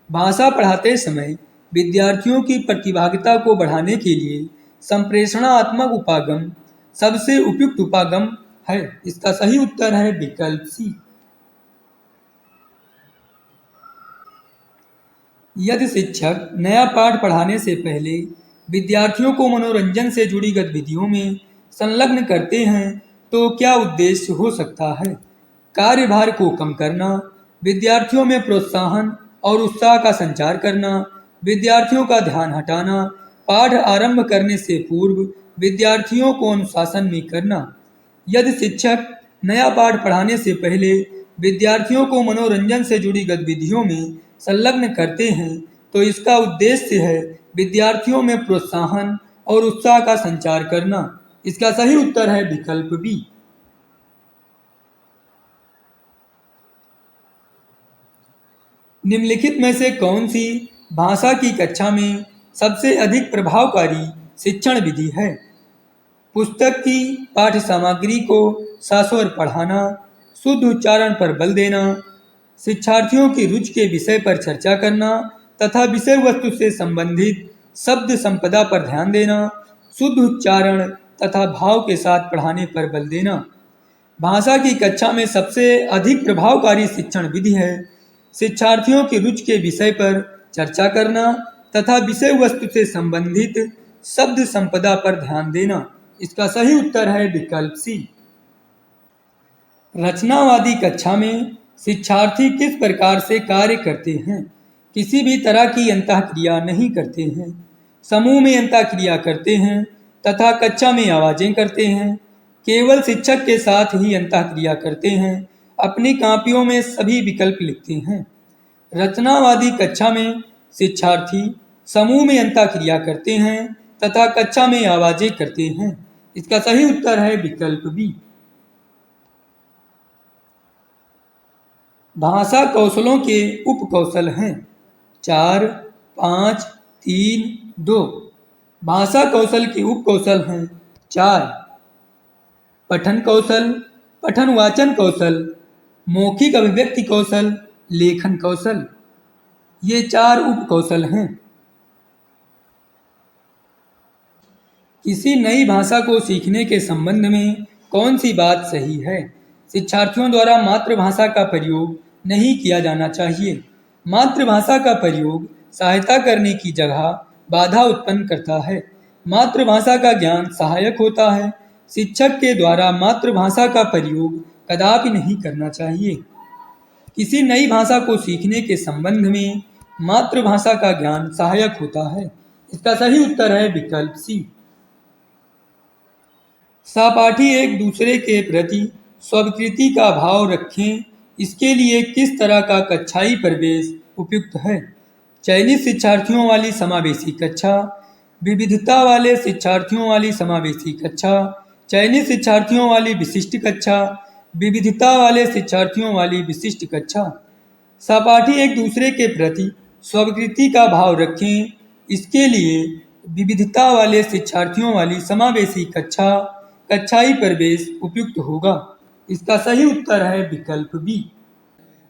भाषा पढ़ाते समय विद्यार्थियों की प्रतिभागिता को बढ़ाने के लिए संप्रेषणात्मक उपागम सबसे उपयुक्त उपागम है। इसका सही उत्तर है विकल्प सी। यदि शिक्षक नया पाठ पढ़ाने से पहले विद्यार्थियों को मनोरंजन से जुड़ी गतिविधियों में संलग्न करते हैं तो क्या उद्देश्य हो सकता है? कार्यभार को कम करना, विद्यार्थियों में प्रोत्साहन और उत्साह का संचार करना, विद्यार्थियों का ध्यान हटाना, पाठ आरंभ करने से पूर्व विद्यार्थियों को अनुशासन में करना। यदि शिक्षक नया पाठ पढ़ाने से पहले विद्यार्थियों को मनोरंजन से जुड़ी गतिविधियों में संलग्न करते हैं तो इसका उद्देश्य है विद्यार्थियों में प्रोत्साहन और उत्साह का संचार करना। इसका सही उत्तर है विकल्प बी। निम्नलिखित में से कौन सी भाषा की कक्षा में सबसे अधिक प्रभावकारी शिक्षण विधि है? पुस्तक की पाठ्य सामग्री को सस्वर पढ़ाना, शुद्ध उच्चारण पर बल देना, शिक्षार्थियों की रुचि के विषय पर चर्चा करना तथा विषय वस्तु से संबंधित शब्द संपदा पर ध्यान देना, शुद्ध उच्चारण तथा भाव के साथ पढ़ाने पर बल देना। भाषा की कक्षा में सबसे अधिक प्रभावकारी शिक्षण विधि है शिक्षार्थियों की रुचि के विषय पर चर्चा करना तथा विषय वस्तु से संबंधित शब्द संपदा पर ध्यान देना। इसका सही उत्तर है विकल्प सी। रचनावादी कक्षा में शिक्षार्थी किस प्रकार से कार्य करते हैं? किसी भी तरह की अंतःक्रिया नहीं करते हैं, समूह में अंतःक्रिया करते हैं तथा कक्षा में आवाजें करते हैं, केवल शिक्षक के साथ ही अंतःक्रिया करते हैं, अपनी कापियों में सभी विकल्प लिखते हैं। रचनावादी कक्षा में शिक्षार्थी समूह में अंतःक्रिया करते हैं तथा कक्षा में आवाजें करते हैं। इसका सही उत्तर है विकल्प बी। भाषा कौशलों के उप कौशल हैं 4, 5, 3, 2। भाषा कौशल के उप कौशल हैं 4, पठन कौशल, पठन वाचन कौशल, मौखिक अभिव्यक्ति कौशल, लेखन कौशल। ये 4 उप कौशल हैं। किसी नई भाषा को सीखने के संबंध में कौन सी बात सही है? शिक्षार्थियों द्वारा मातृभाषा का प्रयोग नहीं किया जाना चाहिए। मातृभाषा का प्रयोग सहायता करने की जगह बाधा उत्पन्न करता है। मातृभाषा का ज्ञान सहायक होता है। शिक्षक के द्वारा मातृभाषा का प्रयोग कदापि नहीं करना चाहिए। किसी नई भाषा को सीखने के संबंध में मातृभाषा का ज्ञान सहायक होता है। इसका सही उत्तर है विकल्प सी। सहपाठी एक दूसरे के प्रति स्वीकृति का भाव रखें, इसके लिए किस तरह का कक्षाई परिवेश उपयुक्त है? चयनित शिक्षार्थियों वाली समावेशी कक्षा, विविधता वाले शिक्षार्थियों वाली समावेशी कक्षा, चयनित शिक्षार्थियों वाली विशिष्ट कक्षा, विविधता वाले शिक्षार्थियों वाली विशिष्ट कक्षा। सहपाठी एक दूसरे के प्रति स्वीकृति का भाव रखें, इसके लिए विविधता वाले शिक्षार्थियों वाली समावेशी कक्षा, कक्षाई प्रवेश उपयुक्त होगा। इसका सही उत्तर है विकल्प बी।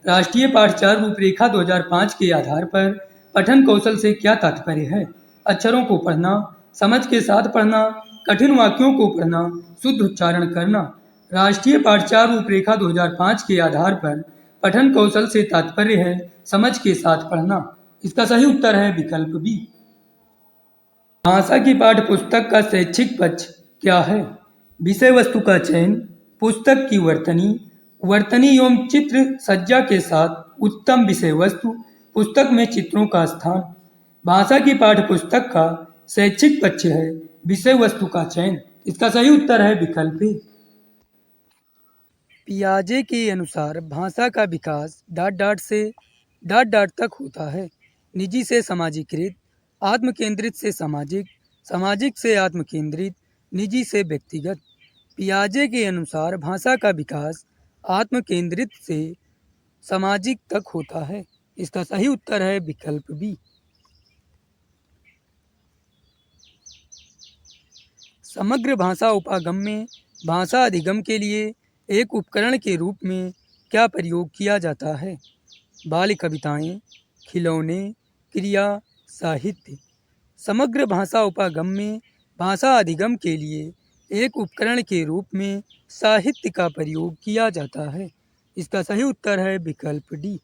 राष्ट्रीय पाठ्यचर्या रूपरेखा 2005 के आधार पर पठन कौशल से क्या तात्पर्य है? अक्षरों को पढ़ना, समझ के साथ पढ़ना, कठिन वाक्यों को पढ़ना, शुद्ध उच्चारण करना। राष्ट्रीय पाठ्यचर्या रूपरेखा 2005 के आधार पर पठन कौशल से तात्पर्य है समझ के साथ पढ़ना। इसका सही उत्तर है विकल्प बी। भाषा की पाठ्य पुस्तक का शैक्षिक पक्ष क्या है? विषय वस्तु का चयन, पुस्तक की वर्तनी, वर्तनी एवं चित्र सज्जा के साथ उत्तम विषय वस्तु, पुस्तक में चित्रों का स्थान। भाषा की पाठ्य पुस्तक का शैक्षिक पक्ष है विषय वस्तु का चयन। इसका सही उत्तर है विकल्प ए। पियाजे के अनुसार भाषा का विकास से तक होता है। निजी से सामाजिकृत, आत्म केंद्रित से सामाजिक, सामाजिक से आत्म केंद्रित, निजी से व्यक्तिगत। पियाजे के अनुसार भाषा का विकास आत्म केंद्रित से सामाजिक तक होता है। इसका सही उत्तर है विकल्प बी। समग्र भाषा उपागम में भाषा अधिगम के लिए एक उपकरण के रूप में क्या प्रयोग किया जाता है? बाल कविताएं, खिलौने, क्रिया, साहित्य। समग्र भाषा उपागम में भाषा अधिगम के लिए एक उपकरण के रूप में साहित्य का प्रयोग किया जाता है। इसका सही उत्तर है विकल्प डी।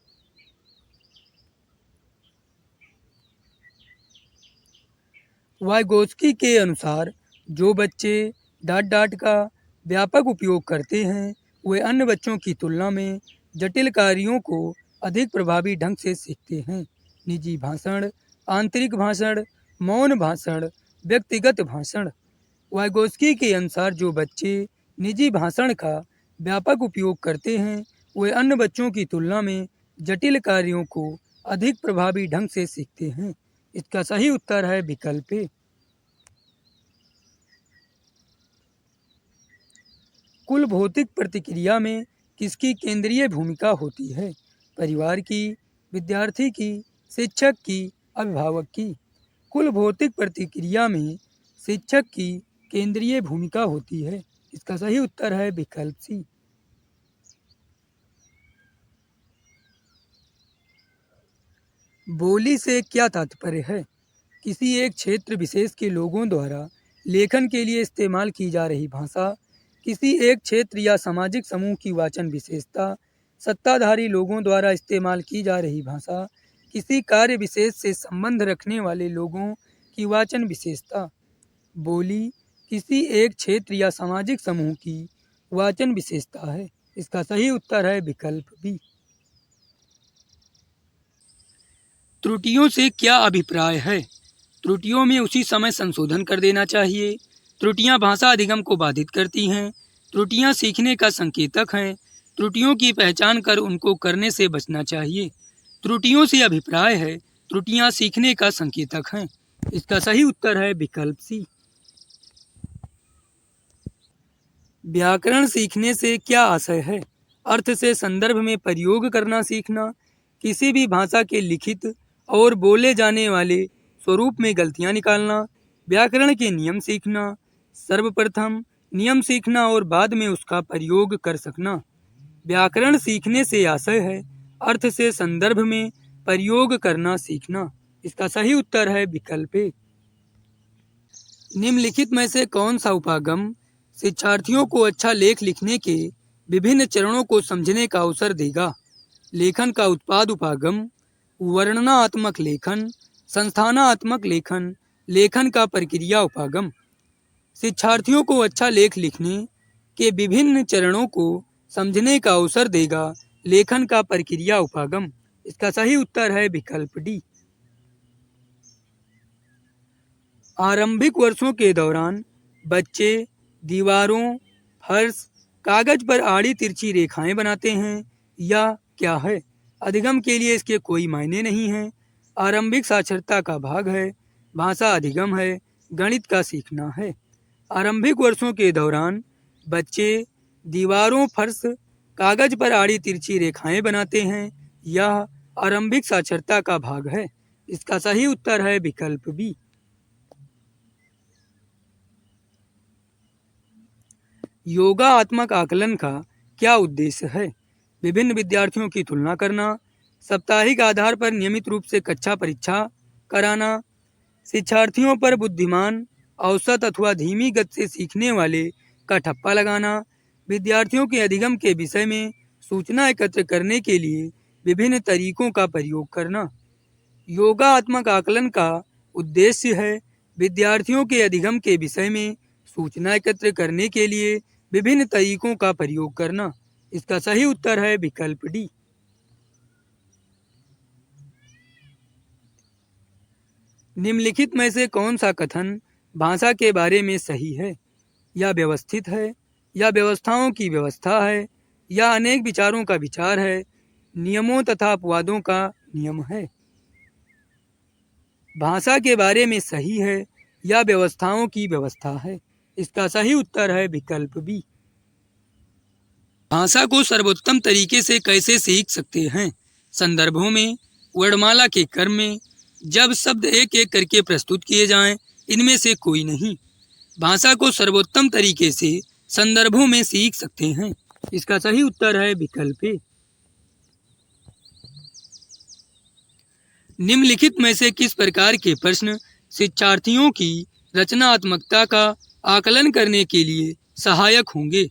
वाइगोत्स्की के अनुसार जो बच्चे का व्यापक उपयोग करते हैं वे अन्य बच्चों की तुलना में जटिल कार्यों को अधिक प्रभावी ढंग से सीखते हैं। निजी भाषण, आंतरिक भाषण, मौन भाषण, व्यक्तिगत भाषण। वाइगोत्स्की के अनुसार जो बच्चे निजी भाषण का व्यापक उपयोग करते हैं वे अन्य बच्चों की तुलना में जटिल कार्यों को अधिक प्रभावी ढंग से सीखते हैं। इसका सही उत्तर है विकल्प ए। कुल भौतिक प्रतिक्रिया में किसकी केंद्रीय भूमिका होती है? परिवार की, विद्यार्थी की, शिक्षक की, अभिभावक की। कुल भौतिक प्रतिक्रिया में शिक्षक की केंद्रीय भूमिका होती है। इसका सही उत्तर है विकल्प सी। बोली से क्या तात्पर्य है? किसी एक क्षेत्र विशेष के लोगों द्वारा लेखन के लिए इस्तेमाल की जा रही भाषा, किसी एक क्षेत्र या सामाजिक समूह की वाचन विशेषता, सत्ताधारी लोगों द्वारा इस्तेमाल की जा रही भाषा, किसी कार्य विशेष से संबंध रखने वाले लोगों की वाचन विशेषता। बोली किसी एक क्षेत्र या सामाजिक समूह की वाचन विशेषता है। इसका सही उत्तर है विकल्प बी। त्रुटियों से क्या अभिप्राय है? त्रुटियों में उसी समय संशोधन कर देना चाहिए। त्रुटियां भाषा अधिगम को बाधित करती हैं। त्रुटियां सीखने का संकेतक हैं। त्रुटियों की पहचान कर उनको करने से बचना चाहिए। त्रुटियों से अभिप्राय है त्रुटियां सीखने का संकेतक हैं। इसका सही उत्तर है विकल्प सी। व्याकरण सीखने से क्या आशय है? अर्थ से संदर्भ में प्रयोग करना सीखना, किसी भी भाषा के लिखित और बोले जाने वाले स्वरूप में गलतियां निकालना, व्याकरण के नियम सीखना, सर्वप्रथम नियम सीखना और बाद में उसका प्रयोग कर सकना। व्याकरण सीखने से आशय है अर्थ से संदर्भ में प्रयोग करना सीखना। इसका सही उत्तर है विकल्प ए। निम्नलिखित में से कौन सा उपागम शिक्षार्थियों को अच्छा लेख लिखने के विभिन्न चरणों को समझने का अवसर देगा? लेखन का उत्पाद उपागम, वर्णनात्मक लेखन, संस्थानात्मक लेखन, लेखन का प्रक्रिया उपागम। शिक्षार्थियों को अच्छा लेख लिखने के विभिन्न चरणों को समझने का अवसर देगा लेखन का प्रक्रिया उपागम। इसका सही उत्तर है विकल्प डी। आरंभिक वर्षों के दौरान बच्चे दीवारों, फर्श, कागज पर आड़ी तिरछी रेखाएं बनाते हैं या क्या है? अधिगम के लिए इसके कोई मायने नहीं हैं। आरंभिक साक्षरता का भाग है, भाषा अधिगम है, गणित का सीखना है। आरंभिक वर्षों के दौरान बच्चे दीवारों, फर्श, कागज पर आड़ी तिरछी रेखाएं बनाते हैं यह आरंभिक साक्षरता का भाग है। इसका सही उत्तर है विकल्प बी। योगात्मक आकलन का क्या उद्देश्य है? विभिन्न विद्यार्थियों की तुलना करना, साप्ताहिक आधार पर नियमित रूप से कक्षा परीक्षा कराना, शिक्षार्थियों पर बुद्धिमान, औसत अथवा धीमी गति से सीखने वाले का ठप्पा लगाना, विद्यार्थियों के अधिगम के विषय में सूचना एकत्र करने के लिए विभिन्न तरीकों का प्रयोग करना। योगात्मक आकलन का उद्देश्य है विद्यार्थियों के अधिगम के विषय में सूचना एकत्र करने के लिए विभिन्न तरीकों का प्रयोग करना। इसका सही उत्तर है विकल्प डी। निम्नलिखित में से कौन सा कथन भाषा के बारे में सही है? या व्यवस्थित है, या व्यवस्थाओं की व्यवस्था है, या अनेक विचारों का विचार है, नियमों तथा अपवादों का नियम है। भाषा के बारे में सही है या व्यवस्थाओं की व्यवस्था है? इसका सही उत्तर है विकल्प बी। भाषा को सर्वोत्तम तरीके से कैसे सीख सकते हैं? संदर्भों में, वर्णमाला के क्रम में, जब शब्द एक एक करके प्रस्तुत किए जाएं, इनमें से कोई नहीं। भाषा को सर्वोत्तम तरीके से संदर्भों में सीख सकते हैं। इसका सही उत्तर है विकल्प ए। निम्नलिखित में से किस प्रकार के प्रश्न शिक्षार्थियों की रचनात्मकता का आकलन करने के लिए सहायक होंगे?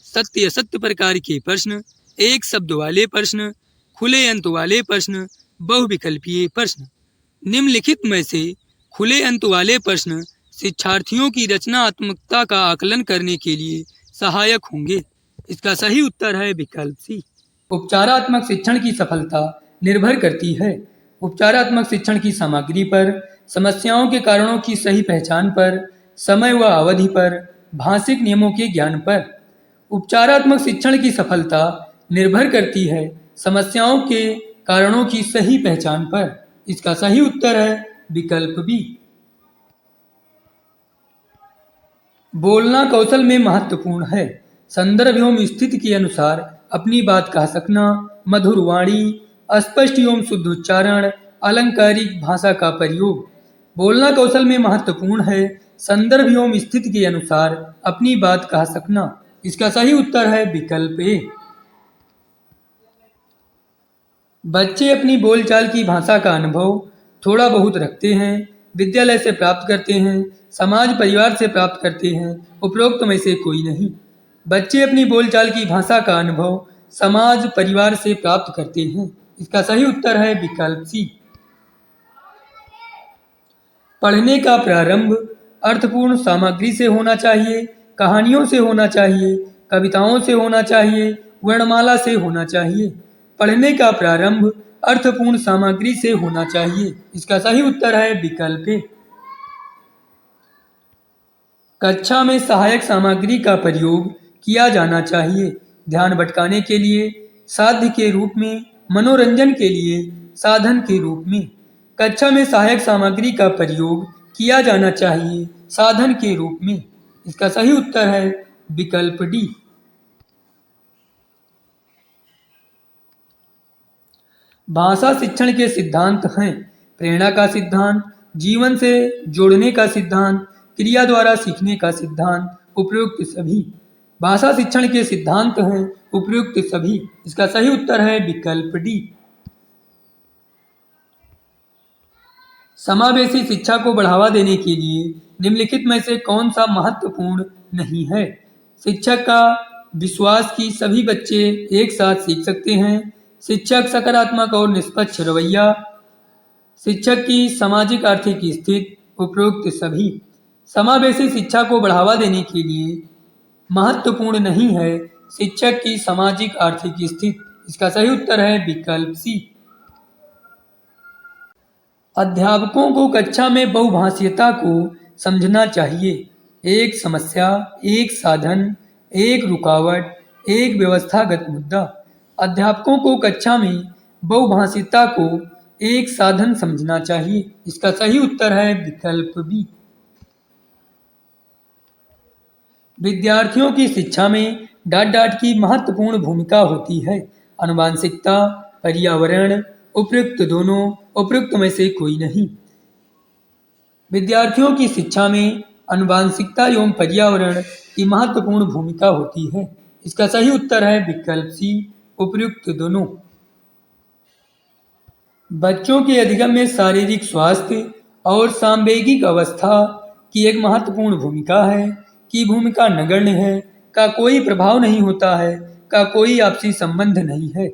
सत्य असत्य प्रकार के प्रश्न, एक शब्द वाले प्रश्न, खुले अंत वाले प्रश्न, बहुविकल्पीय प्रश्न। निम्नलिखित में से खुले अंत वाले प्रश्न शिक्षार्थियों की रचनात्मकता का आकलन करने के लिए सहायक होंगे। इसका सही उत्तर है विकल्प सी। उपचारात्मक शिक्षण की सफलता निर्भर करती है उपचारात्मक शिक्षण की सामग्री पर, समस्याओं के कारणों की सही पहचान पर, समय व अवधि पर, भाषिक नियमों के ज्ञान पर। उपचारात्मक शिक्षण की सफलता निर्भर करती है समस्याओं के कारणों की सही पहचान पर। इसका सही उत्तर है विकल्प बी। बोलना कौशल में महत्वपूर्ण है। संदर्भ एवं स्थिति के अनुसार अपनी बात कह सकना, मधुर वाणी, स्पष्ट एवं शुद्ध उच्चारण, अलंकारिक भाषा का प्रयोग। बोलना कौशल में महत्वपूर्ण है संदर्भ एवं स्थिति के अनुसार अपनी बात कह सकना। इसका सही उत्तर है विकल्प ए। बच्चे अपनी बोलचाल की भाषा का अनुभव थोड़ा बहुत रखते हैं, विद्यालय से प्राप्त करते हैं, समाज परिवार से प्राप्त करते हैं, उपरोक्त में से कोई नहीं। बच्चे अपनी बोलचाल की भाषा का अनुभव समाज परिवार से प्राप्त करते हैं। इसका सही उत्तर है विकल्प सी। पढ़ने का प्रारंभ अर्थपूर्ण सामग्री से होना चाहिए, कहानियों से होना चाहिए, कविताओं से होना चाहिए, वर्णमाला से होना चाहिए। पढ़ने का प्रारंभ अर्थपूर्ण सामग्री से होना चाहिए। इसका सही उत्तर है विकल्प ए। कक्षा में सहायक सामग्री का प्रयोग किया जाना चाहिए। ध्यान भटकाने के लिए, साध्य के रूप में, मनोरंजन के लिए, साधन के रूप में। कक्षा में सहायक सामग्री का प्रयोग किया जाना चाहिए साधन के रूप में। इसका सही उत्तर है विकल्प डी। भाषा शिक्षण के सिद्धांत हैं प्रेरणा का सिद्धांत, जीवन से जोड़ने का सिद्धांत, क्रिया द्वारा सीखने का सिद्धांत, उपयुक्त सभी। भाषा शिक्षण के सिद्धांत हैं उपयुक्त सभी। इसका सही उत्तर है विकल्प डी। समावेशी शिक्षा को बढ़ावा देने के लिए निम्नलिखित में से कौन सा महत्वपूर्ण नहीं है? शिक्षक का विश्वास कि सभी बच्चे एक साथ सीख सकते हैं, शिक्षक सकारात्मक और निष्पक्ष रवैया, शिक्षक की सामाजिक आर्थिक स्थिति, उपरोक्त सभी। समावेशी शिक्षा को बढ़ावा देने के लिए महत्वपूर्ण नहीं है शिक्षक की सामाजिक आर्थिक स्थिति। इसका सही उत्तर है विकल्प सी। अध्यापकों को कक्षा में बहुभाषीयता को समझना चाहिए। एक समस्या, एक साधन, एक रुकावट, एक व्यवस्थागत मुद्दा। अध्यापकों को कक्षा में बहुभाषीयता को एक साधन समझना चाहिए। इसका सही उत्तर है विकल्प बी। विद्यार्थियों की शिक्षा में डांट डांट की महत्वपूर्ण भूमिका होती है। आनुवांशिकता, पर्यावरण, उपयुक्त दोनों, उपयुक्त में से कोई नहीं। विद्यार्थियों की शिक्षा में आनुवांशिकता एवं पर्यावरण की महत्वपूर्ण भूमिका होती है। इसका सही उत्तर है विकल्प सी, उपर्युक्त दोनों। बच्चों के अधिगम में शारीरिक स्वास्थ्य और सांवेगिक अवस्था की एक महत्वपूर्ण भूमिका है। की भूमिका नगण्य है, का कोई प्रभाव नहीं होता है, का कोई आपसी संबंध नहीं है।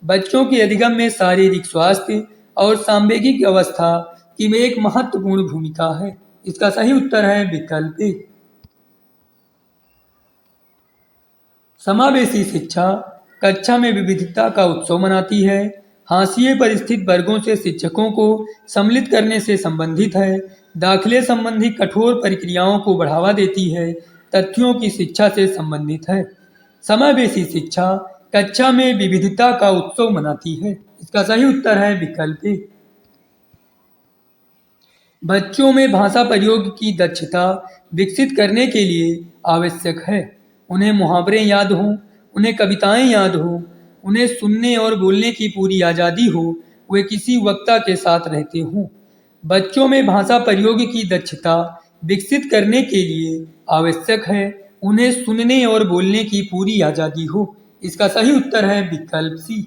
बच्चों के अधिगम में शारीरिक स्वास्थ्य और सांवेगिक अवस्था की एक महत्वपूर्ण भूमिका है। इसका सही उत्तर है विकल्प ए। समावेशी शिक्षा कक्षा में विविधता का उत्सव मनाती है। हाशिए पर स्थित वर्गों से शिक्षकों को सम्मिलित करने से संबंधित है। दाखिले संबंधी कठोर प्रक्रियाओं को बढ़ावा देती है। तथ्यों की शिक्षा से संबंधित है। समावेशी शिक्षा कक्षा में विविधता का उत्सव मनाती है। इसका सही उत्तर है विकल्प ए। बच्चों में भाषा प्रयोग की दक्षता विकसित करने के लिए आवश्यक है। उन्हें मुहावरे याद हों, उन्हें कविताएं याद हों, उन्हें सुनने और बोलने की पूरी आज़ादी हो, वे किसी वक्ता के साथ रहते हों। बच्चों में भाषा प्रयोग की दक्षता विकसित करने के लिए आवश्यक है। उन्हें सुनने और बोलने की पूरी आज़ादी हो। इसका सही उत्तर है विकल्प सी।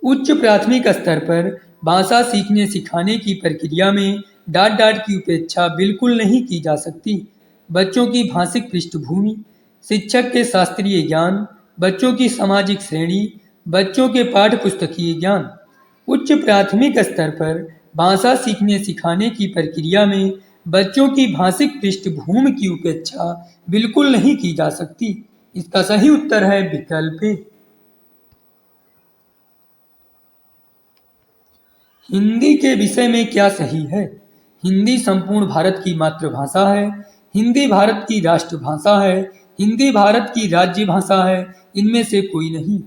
उच्च प्राथमिक स्तर पर भाषा सीखने सिखाने की प्रक्रिया में डांट डांट की उपेक्षा बिल्कुल नहीं की जा सकती। बच्चों की भाषिक पृष्ठभूमि, शिक्षक के शास्त्रीय ज्ञान, बच्चों की सामाजिक श्रेणी, बच्चों के पाठ्य पुस्तकीय ज्ञान। उच्च प्राथमिक स्तर पर भाषा सीखने सिखाने की प्रक्रिया में बच्चों की भाषिक पृष्ठभूमि की उपेक्षा बिल्कुल नहीं की जा सकती। इसका सही उत्तर है विकल्प ए। हिंदी के विषय में क्या सही है? हिंदी संपूर्ण भारत की मातृभाषा है। हिंदी भारत की राष्ट्रभाषा है। हिंदी भारत की राज्य भाषा है। इनमें से कोई नहीं।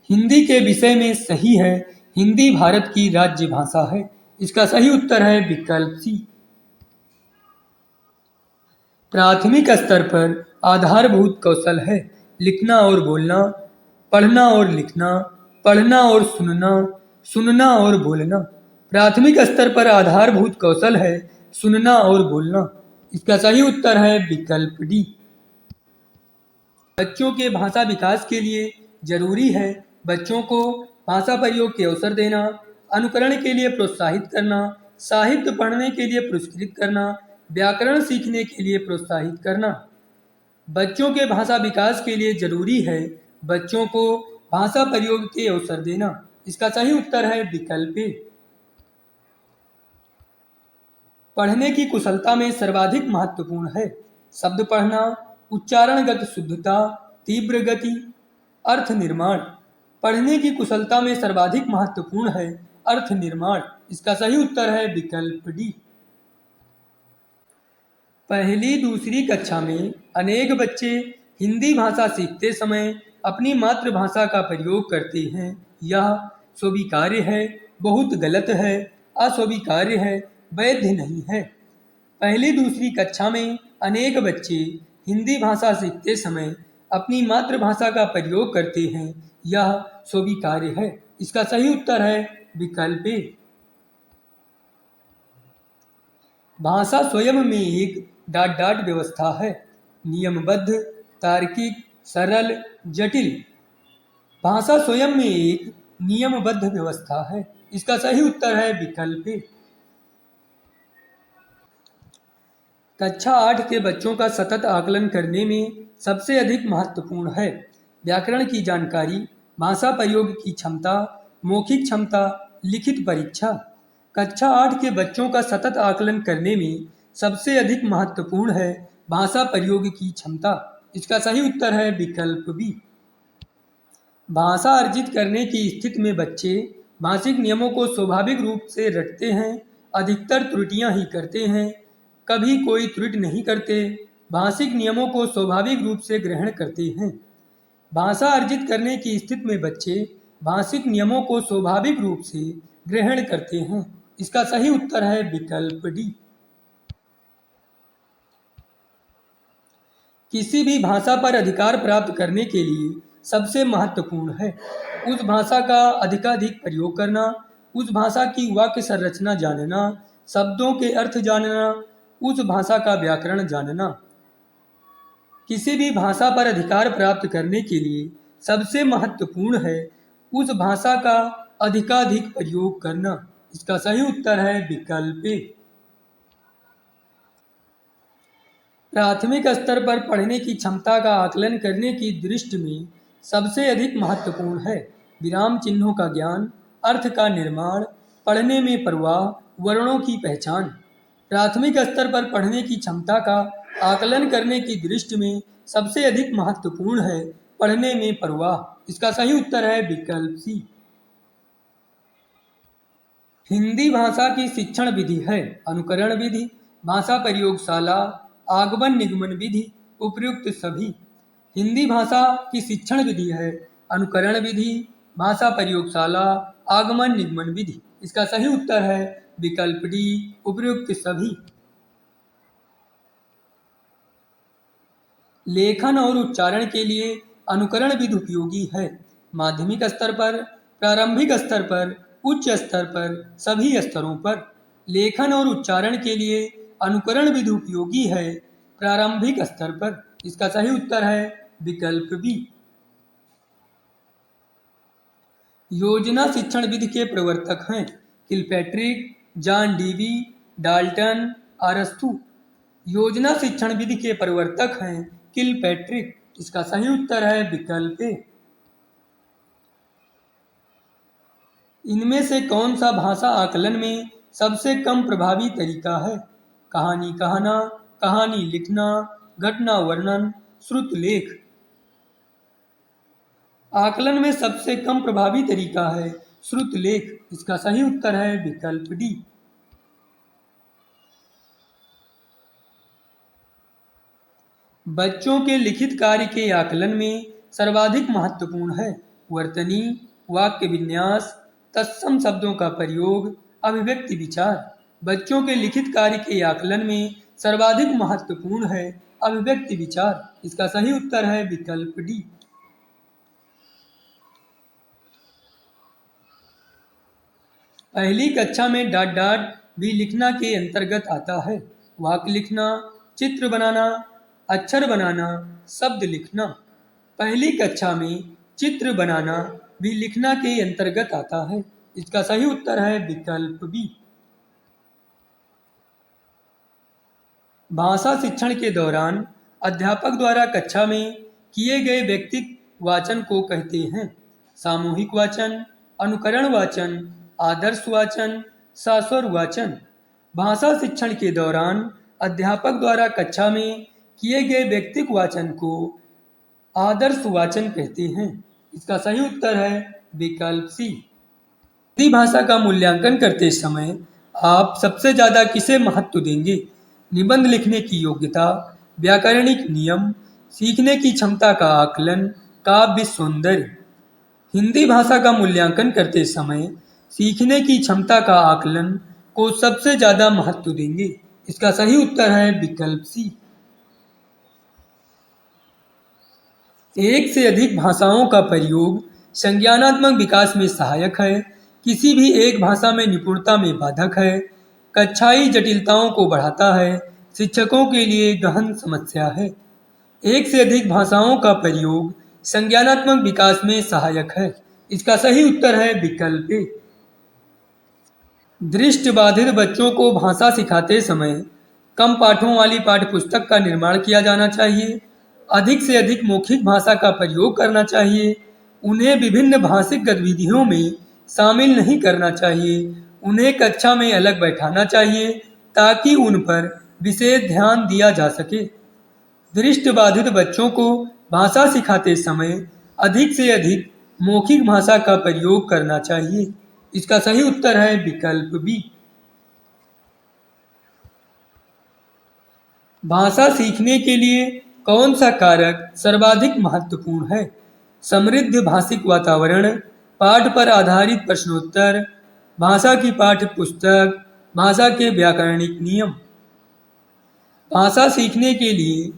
हिंदी के विषय में सही है, हिंदी भारत की राज्य भाषा है। इसका सही उत्तर है विकल्प सी। प्राथमिक स्तर पर आधारभूत कौशल है लिखना और बोलना, पढ़ना और लिखना, पढ़ना और सुनना, सुनना और बोलना। प्राथमिक स्तर पर आधारभूत कौशल है सुनना और बोलना। इसका सही उत्तर है विकल्प डी। बच्चों के भाषा विकास के लिए जरूरी है बच्चों को भाषा प्रयोग के अवसर देना, अनुकरण के लिए प्रोत्साहित करना, साहित्य पढ़ने के लिए पुरस्कृत करना, व्याकरण सीखने के लिए प्रोत्साहित करना। बच्चों के भाषा विकास के लिए जरूरी है बच्चों को भाषा प्रयोग के अवसर देना। इसका सही उत्तर है विकल्प ए। पढ़ने की कुशलता में सर्वाधिक महत्वपूर्ण है शब्द पढ़ना, उच्चारणगत शुद्धता, तीव्र गति, अर्थ निर्माण। पढ़ने की कुशलता में सर्वाधिक महत्वपूर्ण है अर्थ निर्माण। इसका सही उत्तर है विकल्प डी। पहली दूसरी कक्षा में अनेक बच्चे हिंदी भाषा सीखते समय अपनी मातृभाषा का प्रयोग करते हैं। यह स्वीकार्य है, बहुत गलत है, अस्वीकार्य है, वैध नहीं है। पहली दूसरी कक्षा में अनेक बच्चे हिंदी भाषा सीखते समय अपनी मातृभाषा का प्रयोग करते हैं। यह स्वीकार्य है। इसका सही उत्तर है विकल्प ए। भाषा स्वयं में एक डाट डाट व्यवस्था है, नियमबद्ध, तार्किक, सरल, जटिल। भाषा स्वयं में एक नियमबद्ध व्यवस्था है। इसका सही उत्तर है विकल्प ए। कक्षा 8 के बच्चों का सतत आकलन करने में सबसे अधिक महत्वपूर्ण है व्याकरण की जानकारी, भाषा प्रयोग की क्षमता, मौखिक क्षमता, लिखित परीक्षा। कक्षा 8 के बच्चों का सतत आकलन करने में सबसे अधिक महत्वपूर्ण है भाषा प्रयोग की क्षमता। इसका सही उत्तर है विकल्प बी। भाषा अर्जित करने की स्थिति में बच्चे भाषिक नियमों को स्वाभाविक रूप से रटते हैं, अधिकतर त्रुटियां ही करते हैं, कभी कोई त्रुटि नहीं करते। भाषिक नियमों को स्वाभाविक रूप से ग्रहण करते हैं। भाषा अर्जित करने की स्थिति में बच्चे भाषिक नियमों को स्वाभाविक रूप से ग्रहण करते हैं। इसका सही उत्तर है विकल्प डी। किसी भी भाषा पर अधिकार प्राप्त करने के लिए सबसे महत्वपूर्ण है उस भाषा का अधिकाधिक प्रयोग करना, उस भाषा की वाक्य संरचना जानना, शब्दों के अर्थ जानना, उस भाषा का व्याकरण जानना। किसी भी भाषा पर अधिकार प्राप्त करने के लिए सबसे महत्वपूर्ण है उस भाषा का अधिकाधिक प्रयोग करना। इसका सही उत्तर है विकल्प ए। प्राथमिक स्तर पर पढ़ने की क्षमता का आकलन करने की दृष्टि में सबसे अधिक महत्वपूर्ण है विराम चिन्हों का ज्ञान, अर्थ का निर्माण, पढ़ने में प्रवाह, वर्णों की पहचान। प्राथमिक स्तर पर पढ़ने की क्षमता का आकलन करने की दृष्टि में सबसे अधिक महत्वपूर्ण है पढ़ने में प्रवाह। इसका सही उत्तर है विकल्प सी। हिंदी भाषा की शिक्षण विधि है अनुकरण विधि, भाषा प्रयोगशाला, आगमन निगमन विधि, उपर्युक्त सभी। हिंदी भाषा की शिक्षण विधि है अनुकरण विधि, भाषा प्रयोगशाला, आगमन निगमन विधि। इसका सही उत्तर है विकल्प डी, उपर्युक्त सभी। लेखन और उच्चारण के लिए अनुकरण विधि उपयोगी है माध्यमिक स्तर पर, प्रारंभिक स्तर पर, उच्च स्तर पर, सभी स्तरों पर। लेखन और उच्चारण के लिए अनुकरण विधि उपयोगी है प्रारंभिक स्तर पर। इसका सही उत्तर है विकल्प बी। योजना शिक्षण विधि के प्रवर्तक हैं किलपैट्रिक, जॉन डीवी, डाल्टन, अरस्तु। योजना शिक्षण विधि के प्रवर्तक हैं किलपैट्रिक। इसका सही उत्तर है विकल्प ए। इनमें से कौन सा भाषा आकलन में सबसे कम प्रभावी तरीका है? कहानी कहना, कहानी लिखना, घटना वर्णन, श्रुत लेख। आकलन में सबसे कम प्रभावी तरीका है श्रुत लेख। इसका सही उत्तर है विकल्प डी। बच्चों के लिखित कार्य के आकलन में सर्वाधिक महत्वपूर्ण है वर्तनी, वाक्य विन्यास, तत्सम शब्दों का प्रयोग, अभिव्यक्ति विचार। बच्चों के लिखित कार्य के आकलन में सर्वाधिक महत्वपूर्ण है अभिव्यक्ति विचार। इसका सही उत्तर है विकल्प डी। पहली कक्षा में डॉट डॉट भी लिखना के अंतर्गत आता है वाक्य लिखना, चित्र बनाना, अक्षर बनाना, शब्द लिखना। पहली कक्षा में चित्र बनाना भी लिखना के अंतर्गत आता है। इसका सही उत्तर है विकल्प बी। भाषा शिक्षण के दौरान अध्यापक द्वारा कक्षा में किए गए व्यक्तिगत वाचन को कहते हैं सामूहिक वाचन, अनुकरण वाचन, आदर्श वाचन, शास्वर वाचन। भाषा शिक्षण के दौरान अध्यापक द्वारा कक्षा में किए गए व्यक्तिगत वाचन को आदर्श वाचन कहते हैं। इसका सही उत्तर है विकल्प सी। हिंदी भाषा का मूल्यांकन करते समय आप सबसे ज़्यादा किसे महत्व देंगे? निबंध लिखने की योग्यता, व्याकरणिक नियम, सीखने की क्षमता का आकलन, काव्य सौंदर्य। हिंदी भाषा का मूल्यांकन करते समय सीखने की क्षमता का आकलन को सबसे ज़्यादा महत्व देंगे। इसका सही उत्तर है विकल्प सी। एक से अधिक भाषाओं का प्रयोग संज्ञानात्मक विकास में सहायक है, किसी भी एक भाषा में निपुणता में बाधक है, कक्षाई जटिलताओं को बढ़ाता है, शिक्षकों के लिए गहन समस्या है। एक से अधिक भाषाओं का प्रयोग संज्ञानात्मक विकास में सहायक है। इसका सही उत्तर है विकल्प ए। दृष्टिबाधित बच्चों को भाषा सिखाते समय कम पाठों वाली पाठ्यपुस्तक का निर्माण किया जाना चाहिए, अधिक से अधिक मौखिक भाषा का प्रयोग करना चाहिए, उन्हें विभिन्न भाषिक गतिविधियों में शामिल नहीं करना चाहिए, उन्हें कक्षा में अलग बैठाना चाहिए ताकि उन पर विशेष ध्यान दिया जा सके। दृष्टिबाधित बच्चों को भाषा सिखाते समय अधिक से अधिक मौखिक भाषा का प्रयोग करना चाहिए। इसका सही उत्तर है विकल्प बी। भाषा सीखने के लिए कौन सा कारक सर्वाधिक महत्वपूर्ण है? समृद्ध भाषिक वातावरण, पाठ पर आधारित प्रश्नोत्तर, भाषा की पाठ्य पुस्तक, भाषा के व्याकरणिक नियम। भाषा सीखने के लिए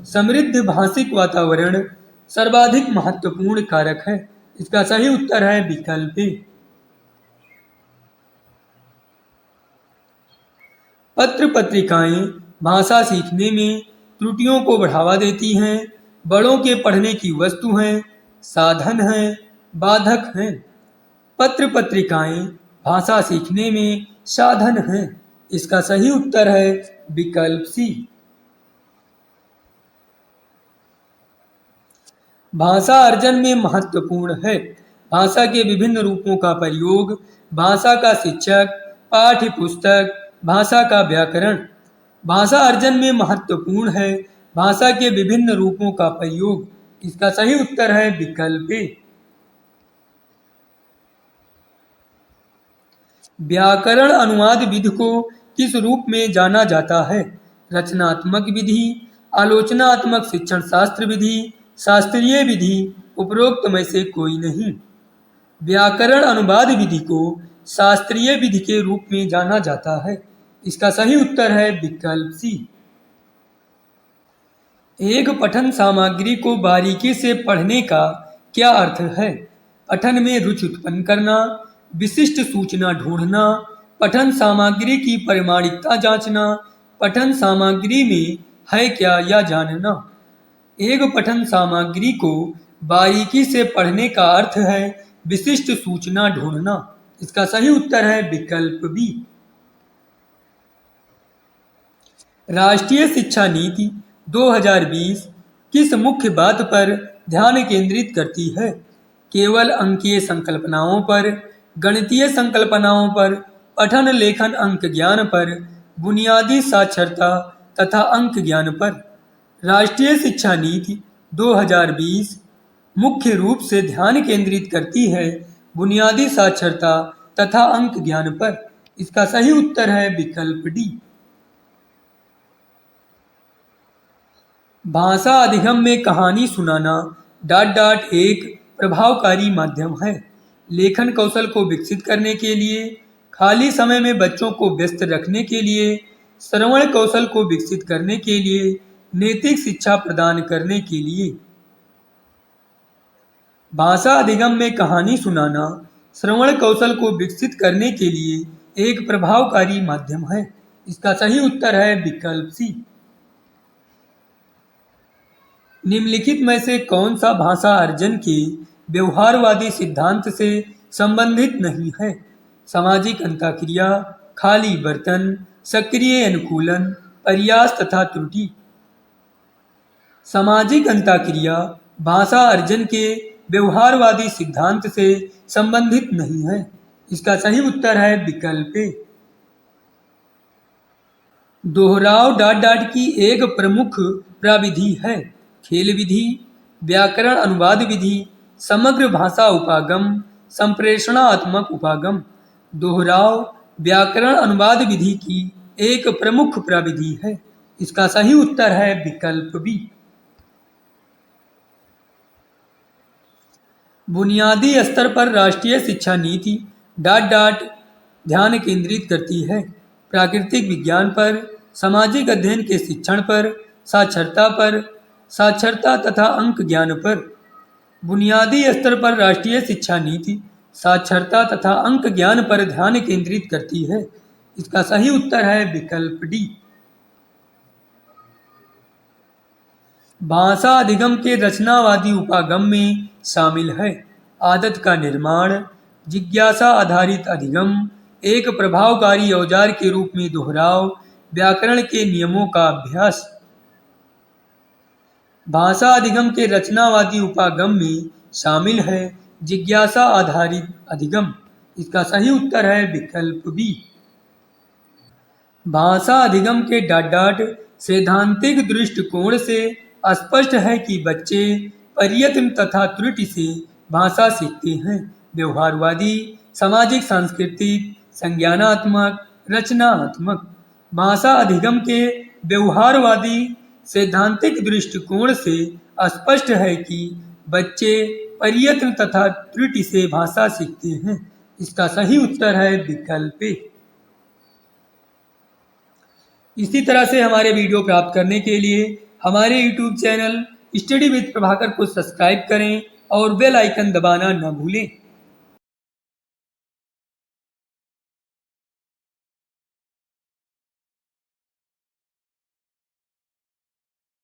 समृद्ध भाषिक वातावरण सर्वाधिक महत्वपूर्ण कारक है। इसका सही उत्तर है विकल्प ए। पत्र पत्रिकाएं भाषा सीखने में त्रुटियों को बढ़ावा देती हैं, बड़ों के पढ़ने की वस्तु हैं, साधन हैं, बाधक हैं। पत्र पत्रिकाएं भाषा सीखने में साधन हैं। इसका सही उत्तर है विकल्प सी। भाषा अर्जन में महत्वपूर्ण है। भाषा के विभिन्न रूपों का प्रयोग, भाषा का शिक्षक, पाठ्य पुस्तक, भाषा का व्याकरण। भाषा अर्जन में महत्वपूर्ण है। भाषा के विभिन्न रूपों का प्रयोग। इसका सही उत्तर है विकल्प ए। व्याकरण अनुवाद विधि को किस रूप में जाना जाता है? रचनात्मक विधि, आलोचनात्मक शिक्षण शास्त्र विधि, शास्त्रीय विधि, उपरोक्त में से कोई नहीं। व्याकरण अनुवाद विधि को शास्त्रीय विधि के रूप में जाना जाता है। इसका सही उत्तर है विकल्प सी। एक पठन सामग्री को बारीकी से पढ़ने का क्या अर्थ है? पठन में रुचि उत्पन्न करना, विशिष्ट सूचना ढूंढना, पठन सामग्री की प्रामाणिकता जांचना, पठन सामग्री में है क्या या जानना। एक पठन सामग्री को बारीकी से पढ़ने का अर्थ है विशिष्ट सूचना ढूंढना। इसका सही उत्तर है विकल्प बी। राष्ट्रीय शिक्षा नीति 2020 किस मुख्य बात पर ध्यान केंद्रित करती है? केवल अंकीय संकल्पनाओं पर, गणितीय संकल्पनाओं पर, पठन लेखन अंक ज्ञान पर, बुनियादी साक्षरता तथा अंक ज्ञान पर। राष्ट्रीय शिक्षा नीति 2020 मुख्य रूप से ध्यान केंद्रित करती है बुनियादी साक्षरता तथा अंक ज्ञान पर। इसका सही उत्तर है विकल्प डी। भाषा अधिगम में कहानी सुनाना ... एक प्रभावकारी माध्यम है। लेखन कौशल को विकसित करने के लिए, खाली समय में बच्चों को व्यस्त रखने के लिए, श्रवण कौशल को विकसित करने के लिए, नैतिक शिक्षा प्रदान करने के लिए। भाषा अधिगम में कहानी सुनाना श्रवण कौशल को विकसित करने के लिए एक प्रभावकारी माध्यम है। इसका सही उत्तर है विकल्प सी। निम्नलिखित में से कौन सा भाषा अर्जन के व्यवहारवादी सिद्धांत से संबंधित नहीं है? सामाजिक अंतःक्रिया, खाली बर्तन, सक्रिय अनुकूलन, प्रयास तथा त्रुटि। सामाजिक अंतःक्रिया भाषा अर्जन के व्यवहारवादी सिद्धांत से संबंधित नहीं है। इसका सही उत्तर है विकल्प ए। दोहराव ... की एक प्रमुख प्रविधि है। खेल विधि, व्याकरण अनुवाद विधि, समग्र भाषा उपागम, संप्रेषणात्मक उपागम। दोहराव व्याकरण अनुवाद विधि की एक प्रमुख प्रविधि है। इसका सही उत्तर है विकल्प बी। बुनियादी स्तर पर राष्ट्रीय शिक्षा नीति ... ध्यान केंद्रित करती है प्राकृतिक विज्ञान पर, सामाजिक अध्ययन के शिक्षण पर, साक्षरता पर, साक्षरता तथा अंक ज्ञान पर। बुनियादी स्तर पर राष्ट्रीय शिक्षा नीति साक्षरता तथा अंक ज्ञान पर ध्यान केंद्रित करती है। इसका सही उत्तर है विकल्प डी। भाषा अधिगम के रचनावादी उपागम में शामिल है आदत का निर्माण, जिज्ञासा आधारित अधिगम, एक प्रभावकारी औजार के रूप में दोहराव, व्याकरण के नियमों का अभ्यास। भाषा अधिगम के रचनावादी उपागम में शामिल है जिज्ञासा आधारित अधिगम। इसका सही उत्तर है विकल्प बी। भाषा अधिगम के ... सैद्धांतिक दृष्टिकोण से स्पष्ट है कि बच्चे प्रयत्न तथा त्रुटि से भाषा सीखते हैं। व्यवहारवादी, सामाजिक सांस्कृतिक, संज्ञानात्मक, रचनात्मक। भाषा अधिगम के व्यवहारवादी सैद्धांतिक दृष्टिकोण से स्पष्ट है कि बच्चे प्रयत्न तथा त्रुटि से भाषा सीखते हैं। इसका सही उत्तर है विकल्प ए। इसी तरह से हमारे वीडियो प्राप्त करने के लिए हमारे YouTube channel study with Prabhakar को सब्सक्राइब करें और बेल आइकन दबाना न भूलें।